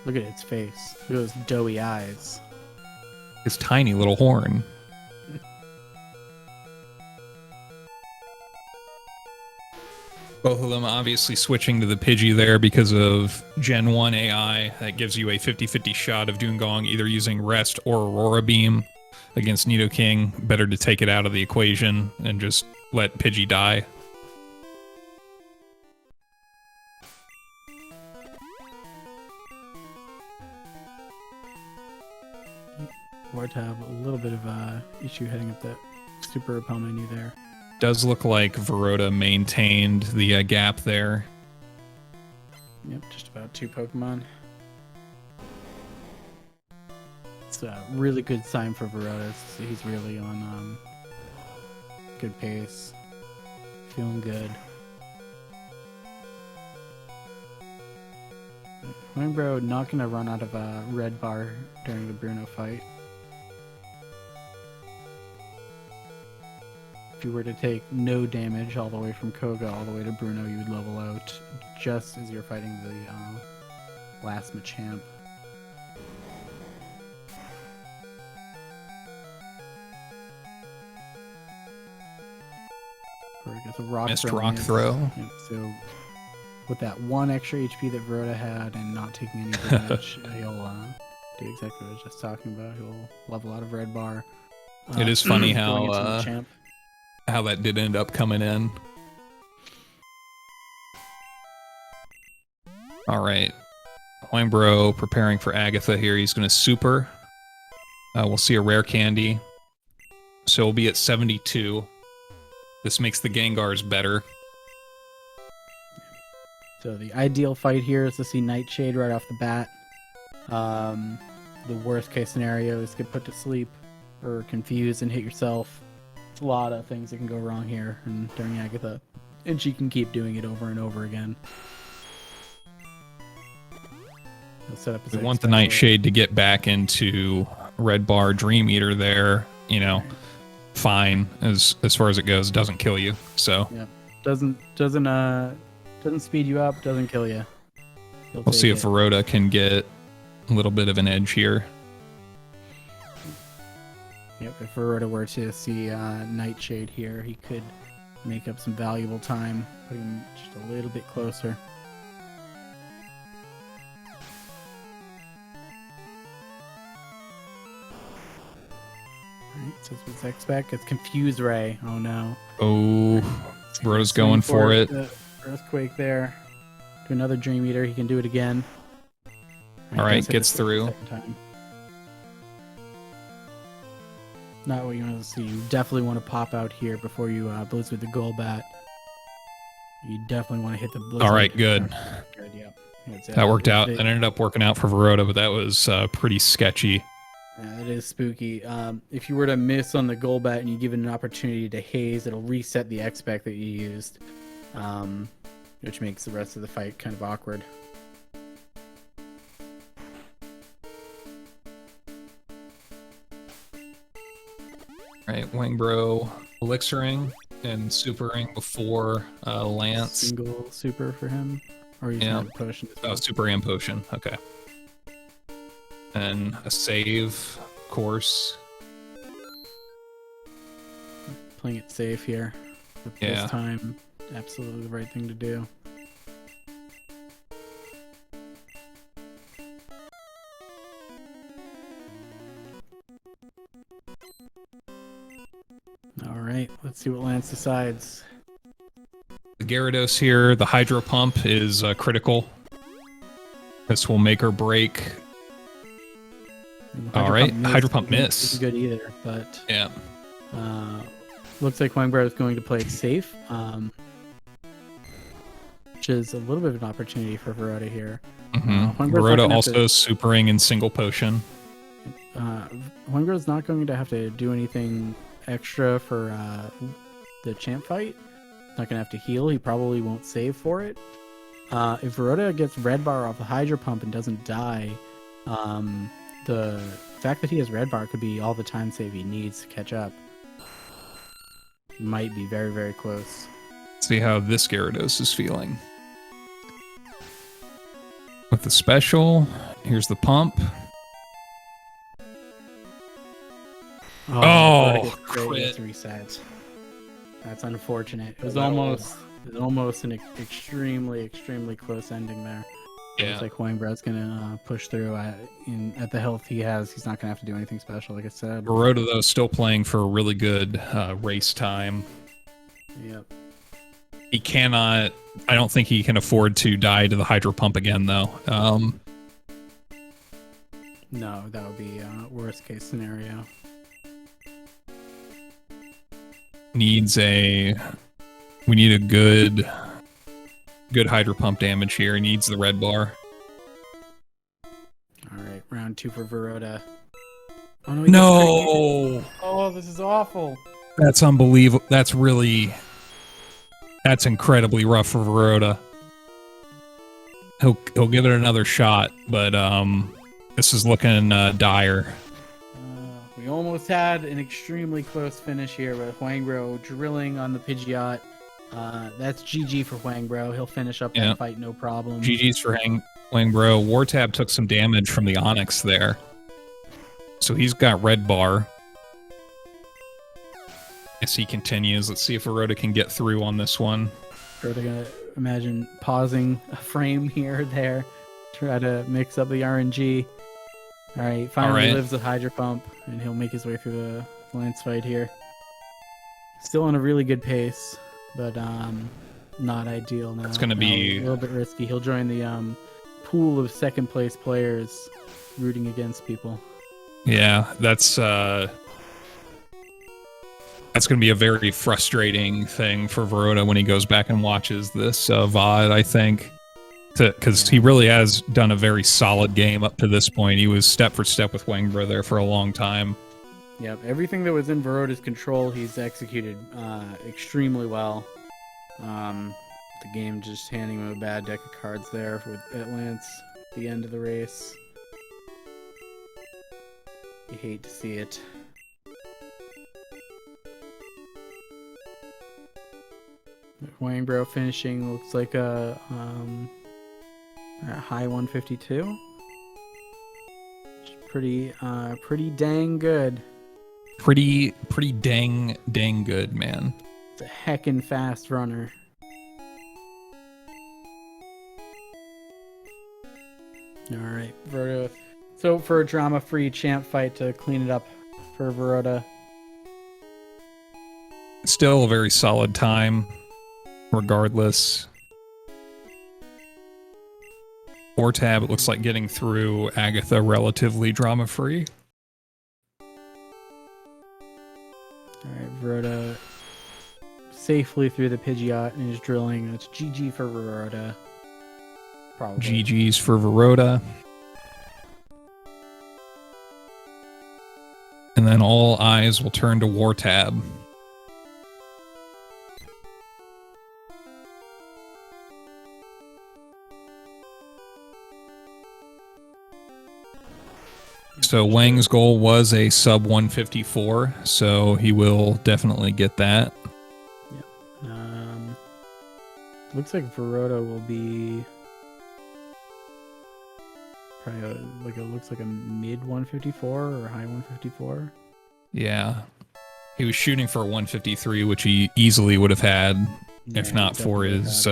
Look at its face. Look at those doughy eyes. His tiny little horn. Both of them obviously switching to the Pidgey there because of Gen 1 AI. That gives you a 50-50 shot of Doongong either using Rest or Aurora Beam against Nidoking. Better to take it out of the equation and just let Pidgey die. Wartab, a little bit of a issue heading up that super repel menu there. Does look like Viroda maintained the gap there. Yep, just about 2 Pokemon. It's a really good sign for Viroda. He's really on good pace. Feeling good. Hwangbro not going to run out of a red bar during the Bruno fight. If you were to take no damage all the way from Koga all the way to Bruno, you would level out just as you're fighting the last Machamp. Gets a rock Missed throw. rock throw. Yep, so with that 1 extra HP that Viroda had and not taking any damage, he'll do exactly what I was just talking about. He'll level out of red bar. It is funny going into how Machamp. how that did end up coming in. All right. Hwangbro preparing for Agatha here. He's going to super. We'll see a rare candy. So we'll be at 72. This makes the Gengars better. So the ideal fight here is to see Nightshade right off the bat. The worst case scenario is get put to sleep or confused and hit yourself. It's a lot of things that can go wrong here and during Agatha. And she can keep doing it over and over again. He'll set up his We want the Nightshade to get back into Red Bar Dream Eater there, you know. Fine as far as it goes. Doesn't kill you. So yeah. Doesn't speed you up, doesn't kill you. We'll see if Viroda can get a little bit of an edge here. Yep, if Viroda were to see Nightshade here, he could make up some valuable time, putting him just a little bit closer. Alright, so it's X-Spec. It's Confuse Ray. Oh no. Oh, Viroda's going for it. Earthquake there. To another Dream Eater. He can do it again. Alright, gets through. Not what you want to see. You definitely want to pop out here before you blitz with the Golbat. You definitely want to hit the blizzard. Alright, good. Good, yeah. That worked out. It ended up working out for Viroda, but that was pretty sketchy. Yeah, it is spooky. If you were to miss on the Golbat and you give it an opportunity to haze, it'll reset the X-Spec that you used, which makes the rest of the fight kind of awkward. Right, Hwangbro elixiring and supering before Lance. Single super for him? Or he's gonna potion as well? Oh, super and potion. Okay. And a save, of course. Playing it safe here. At this time, absolutely the right thing to do. Alright, let's see what Lance decides. The Gyarados here, the Hydro Pump is critical. This will make or break. Alright, Hydro Pump miss. Isn't good either, but yeah. Looks like Hwangbro is going to play it safe, which is a little bit of an opportunity for Viroda here. Viroda also supering in single potion. Hwangbro's not going to have to do anything extra for the champ fight. He's not going to have to heal. He probably won't save for it. If Viroda gets red bar off the Hydro Pump and doesn't die, the fact that he has red bar could be all the time save he needs to catch up. Might be very, very close. See how this Gyarados is feeling. With the special, here's the pump. Crit reset. That's unfortunate. It was almost It's almost an extremely close ending there. Yeah. Looks like Hwangbro's gonna push through. At the health he has, he's not gonna have to do anything special, like I said. Viroda, though, still playing for a really good race time. Yep. He cannot... I don't think he can afford to die to the hydro pump again, though. No, that would be worst case scenario. We need a good hydro pump damage here. He needs the red bar. All right, round 2 for Viroda. Oh, no! No! Oh, this is awful. That's unbelievable. That's incredibly rough for Viroda. He'll give it another shot, but this is looking dire. We almost had an extremely close finish here with Hwangbro drilling on the Pidgeot. That's GG for Hwangbro. He'll finish up that fight no problem. GG's for Hwangbro. Wartab took some damage from the Onyx there. So he's got red bar. As he continues, let's see if Viroda can get through on this one. Viroda gonna imagine pausing a frame here or there. Try to mix up the RNG. Alright, finally lives the Hydro Pump, and he'll make his way through the Lance fight here. Still on a really good pace, but not ideal now. It's going to be a little bit risky. He'll join the pool of second place players rooting against people. Yeah, that's going to be a very frustrating thing for Viroda when he goes back and watches this VOD, I think. Because he really has done a very solid game up to this point. He was step for step with Hwangbro there for a long time. Yep, everything that was in Viroda's control, he's executed extremely well. The game just handing him a bad deck of cards there at Lance at the end of the race. You hate to see it. Hwangbro finishing looks like a high 152. Pretty dang good. Pretty dang good, man. It's a heckin' fast runner. All right, Viroda. So for a drama-free champ fight to clean it up for Viroda. Still a very solid time, regardless. Wartab, it looks like getting through Agatha relatively drama-free. Alright, Viroda safely through the Pidgeot and is drilling. That's GG for Viroda. Probably. GG's for Viroda. And then all eyes will turn to Wartab. So Wang's goal was a sub 154, so he will definitely get that. Yeah. Looks like Viroda will be probably looks like a mid 154 or high 154. Yeah. He was shooting for a 153, which he easily would have had if not for his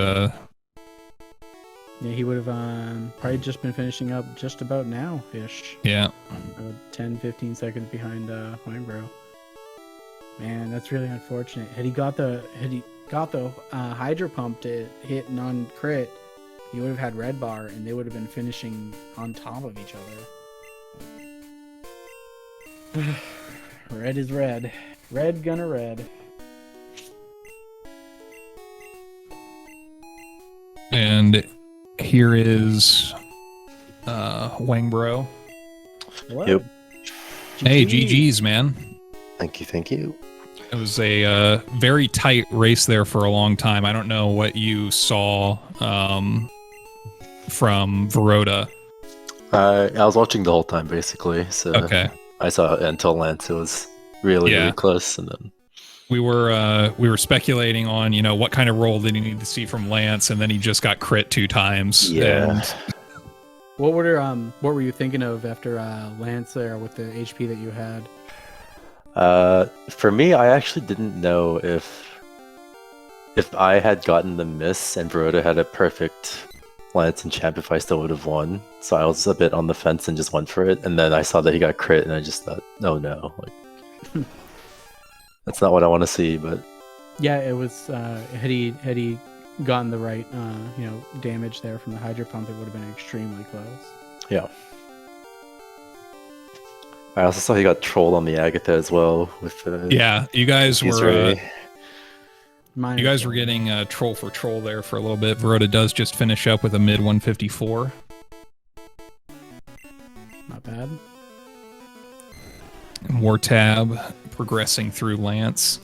yeah, he would have probably just been finishing up just about now-ish. Yeah. 10, 15 seconds behind Hwangbro. Man, that's really unfortunate. Had he got the Hydro Pump to hit non-crit, he would have had red bar, and they would have been finishing on top of each other. Red is red. Red gonna red. And here is Hwangbro. Yep. Hey, GG's, man. Thank you. It was a very tight race there for a long time. I don't know what you saw from Viroda. I was watching the whole time, basically. So okay. I saw it until Lance. It was really close, and then we were speculating on what kind of roll did he need to see from Lance, and then he just got crit 2 times. Yeah. And what were you thinking of after Lance there with the HP that you had? For me, I actually didn't know if if I had gotten the miss and Viroda had a perfect lance and champ, if I still would have won. So I was a bit on the fence and just went for it. And then I saw that he got crit, and I just thought, oh no, like that's not what I want to see. But yeah, it was. Had he gotten the right damage there from the Hydro Pump, it would have been extremely close. yeah. I also saw he got trolled on the Agatha as well with Yeah, you guys his were Ray. getting troll for troll there for a little bit. Viroda does just finish up with a mid 154. Not bad. And wartab progressing through Lance.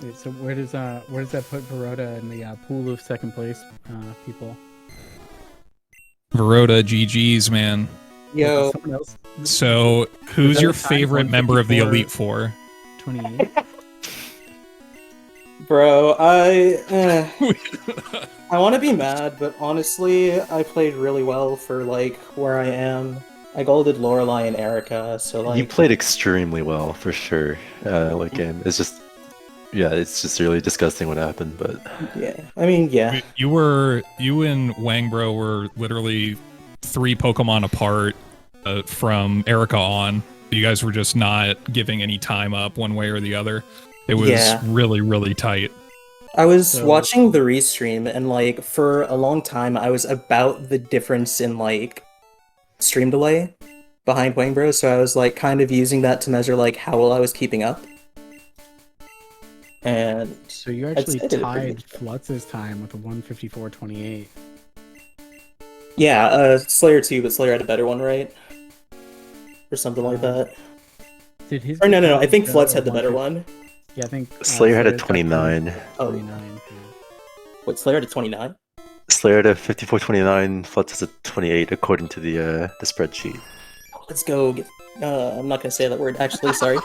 Wait, so where does that put Viroda in the pool of second place people? Viroda, GG's, man. Yo, Someone else? So, who's that your a time favorite member of the 154? Elite Four? 28. bro, I want to be mad, but honestly, I played really well for like where I am. I golded Lorelai and Erica, so like You played extremely well for sure. Like game, it's just really disgusting what happened. But yeah, I mean yeah, You and Hwangbro were literally 3 Pokemon apart from Erica on. You guys were just not giving any time up one way or the other. It was really, really tight. I was watching the restream and like for a long time I was about the difference in like stream delay behind Hwangbro, so I was like kind of using that to measure like how well I was keeping up. And So you actually I did it pretty tied Flutz's time with a 154.28. yeah, Slayer 2, but Slayer had a better one, right? Or something like that. Did his? Or no, I think go Flutz had the better 150? one. Yeah, I think Slayer had a Slayer's got 29. 29. Wait, Slayer had a 29? Slayer had a 54.29. Flutz has a 28 according to the spreadsheet. Let's go. I'm not gonna say that word. Actually, sorry.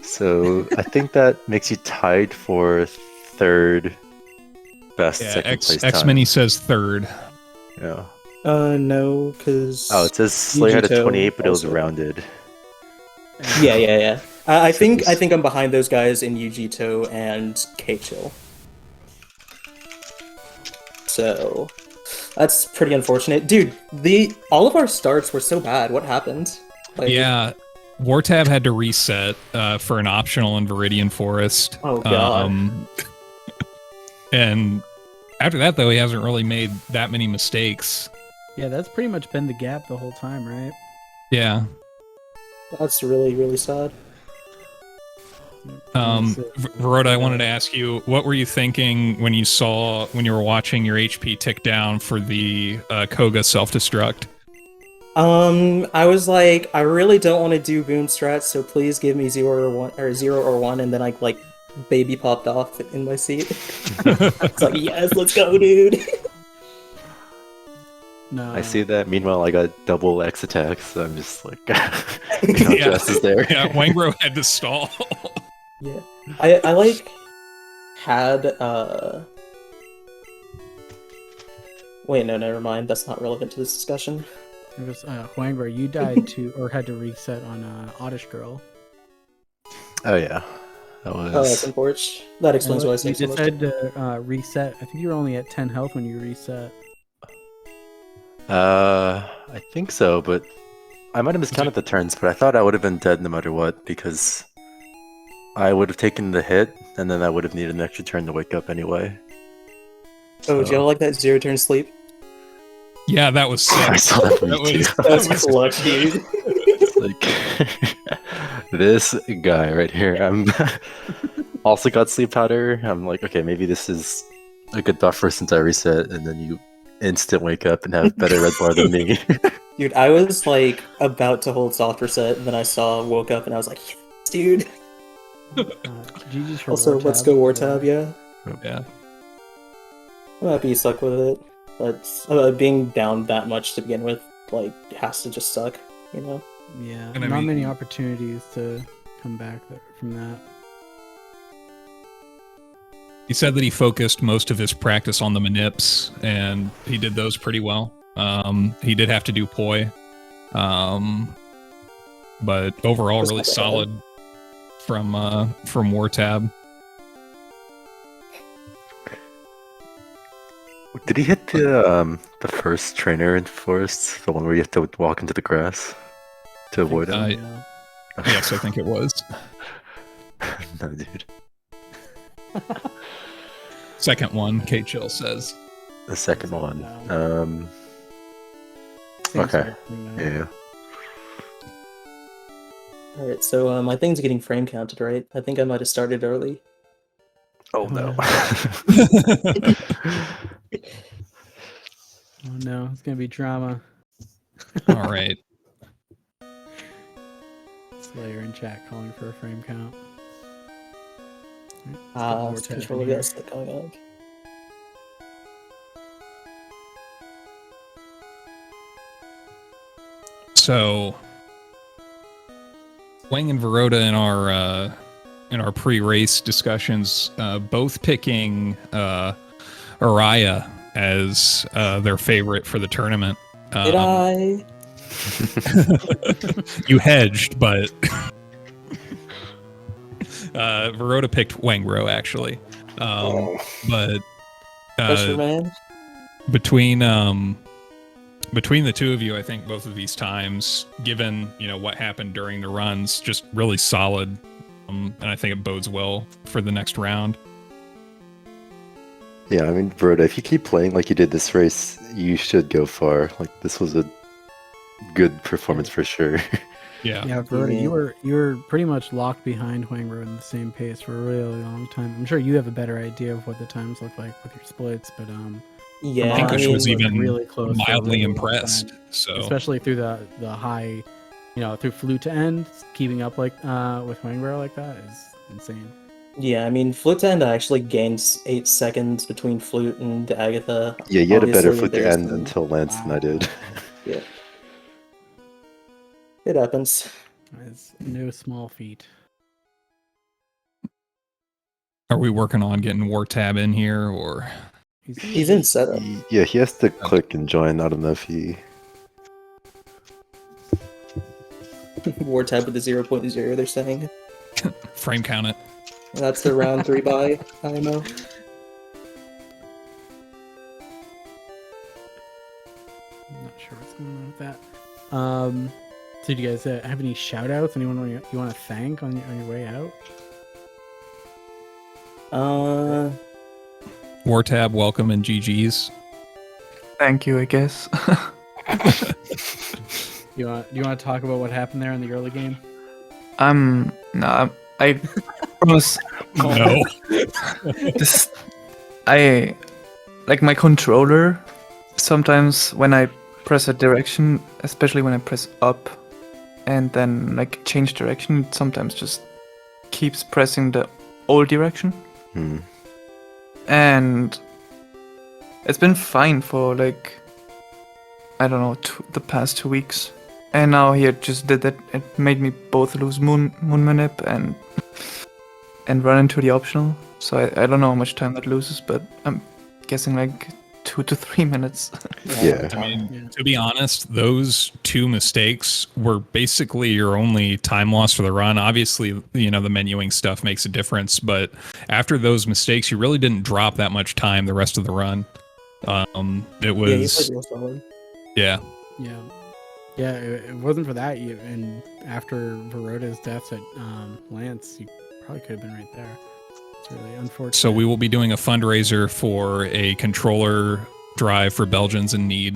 So I think that makes you tied for third best Yeah, second place X time. Mini says third. Yeah. No, because Oh, it says Slayer had a Yujito 28, but it was also. rounded. Yeah. I So think this- I'm behind those guys in Yujito and K-Chill. So that's pretty unfortunate, dude. All of our starts were so bad. What happened? Like, Yeah, wartab had to reset for an optional in Viridian Forest. Oh god. And after that, though, he hasn't really made that many mistakes. Yeah, that's pretty much been the gap the whole time, right? Yeah. That's really, really sad. Viroda, I wanted to ask you, what were you thinking when you were watching your HP tick down for the Koga self-destruct? I was like, I really don't want to do boom strats, so please give me 0 or 1, and then I like baby popped off in my seat. It's like, yes, let's go, dude. No. I see that. Meanwhile, I got double X attacks, so I'm just like, Jess is there. Yeah, Hwangbro had to stall. Yeah, I like had Wait, no, never mind. That's not relevant to this discussion. It was Hwangbro. You died to or had to reset on Oddish Girl. Oh yeah, that was. Oh, that's unfortunate. That explains why I You say so much. decided to reset. I think you were only at 10 health when you reset. I think so, but I might have miscounted the turns, but I thought I would have been dead no matter what because I would have taken the hit, and then I would have needed an extra turn to wake up anyway. Oh, do you like that 0 turn sleep? Yeah, that was sick. I saw that from you too. That's clutch, dude. It's like this guy right here. I'm also got sleep powder. I'm like, okay, maybe this is a good buffer since I reset, and then you instant wake up and have better red bar than me. Dude, I was like about to hold soft reset, and then I woke up, and I was like, yes, dude. GG's for Also, let's go Wartab, yeah. Yeah. I'm happy you stuck with it. But being down that much to begin with, like, has to just suck, you know? Yeah, And I not mean- many opportunities to come back from that. He said that he focused most of his practice on the manips, and he did those pretty well. He did have to do poi, but overall, That's really not bad. solid from Wartab. Did he hit the first trainer in Forest? The one where you have to walk into the grass to avoid him? Yeah. Yes, I think it was. No, dude. Second one, K Chill says. The second one. Same Okay. sort of thing, though. Yeah. Alright, so my thing's getting frame counted, right? I think I might have started early. Oh no. Oh no, it's gonna be drama. All right. Slayer in chat calling for a frame count. It's control of this going on. So, Wang and Viroda in our pre-race discussions, both picking Araya as their favorite for the tournament. Did I? You hedged, but Viroda picked Hwangbro actually. But Pressure man. between the two of you, I think both of these times, given what happened during the runs, just really solid, and I think it bodes well for the next round. Yeah, I mean, Viroda, if you keep playing like you did this race, you should go far. Like, this was a good performance for sure. Yeah. Yeah, Viroda, you were pretty much locked behind Hwangbro in the same pace for a really long time. I'm sure you have a better idea of what the times look like with your splits, but Yeah, Pinkish was looked even really close for a mildly really long impressed. time. So Especially through the high, through flute to end, keeping up like with Hwangbro like that is insane. Yeah, I mean, flute to end, I actually gained 8 seconds between flute and Agatha. Yeah, you had a better Obviously, foot to there's end some- until Lance than I did. Yeah. It happens. It's no small feat. are we working on getting wartab in here, or He's in setup. Yeah, he has to click and join. I don't know if he... Wartab with the 0.0, they're saying. frame count it? And that's the round 3 buy IMO. I'm not sure what's going on with that. So do you guys have any shout outs? Anyone you want to thank on your way out? Wartab, welcome, and GG's. Thank you, I guess. Do you want to talk about what happened there in the early game? No, I promise. No. This, I like my controller. Sometimes when I press a direction, especially when I press up, and then like change direction, it sometimes just keeps pressing the old direction. And it's been fine for like, I don't know, the past 2 weeks. And now he just did that. It made me both lose moon manip and run into the optional. So I don't know how much time that loses, but I'm guessing like 2 to 3 minutes. Yeah. I mean, to be honest, those two mistakes were basically your only time loss for the run. Obviously, the menuing stuff makes a difference, but after those mistakes, you really didn't drop that much time the rest of the run. It was, yeah. It wasn't for that. And after Viroda's deaths at Lance, you probably could have been right there. It's really unfortunate. So we will be doing a fundraiser for a controller drive for Belgians in need.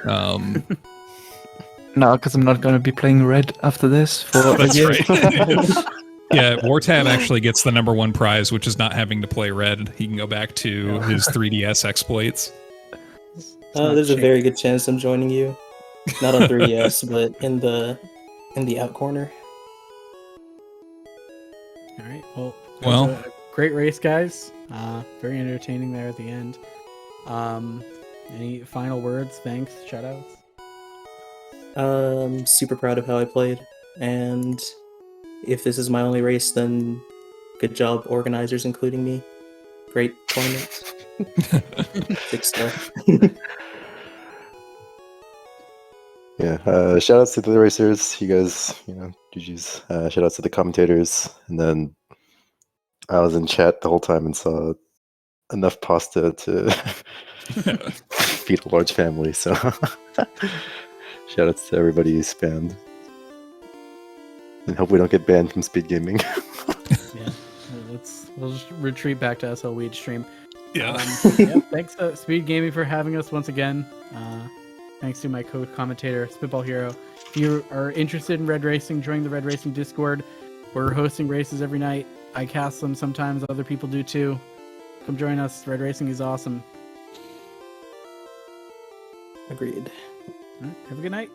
No, because I'm not going to be playing red after this for That's a year. right. Yeah, Wartab actually gets the #1 prize, which is not having to play red. He can go back to his 3DS exploits. There's a very good chance I'm joining you. Not on 3DS, but in the out corner. All right. Well, that Well, was a great race, guys. Very entertaining there at the end. Any final words? Thanks. Shout outs? Super proud of how I played, and if this is my only race, then good job, organizers, including me. Great tournament. 6-star. Yeah, shout outs to the racers. You guys, GG's. Shout outs to the commentators. And then I was in chat the whole time and saw enough pasta to feed a large family. So shout outs to everybody who's spammed. And hope we don't get banned from speed gaming. Yeah, we'll just retreat back to SL Weed stream. Yeah. Yeah, thanks Speed Gaming for having us once again. Thanks to my co-commentator Spitball Hero. If you are interested in Red Racing, join the Red Racing Discord. We're hosting races every night. I cast them sometimes. Other people do too. Come join us. Red Racing is awesome. Agreed. All right, have a good night.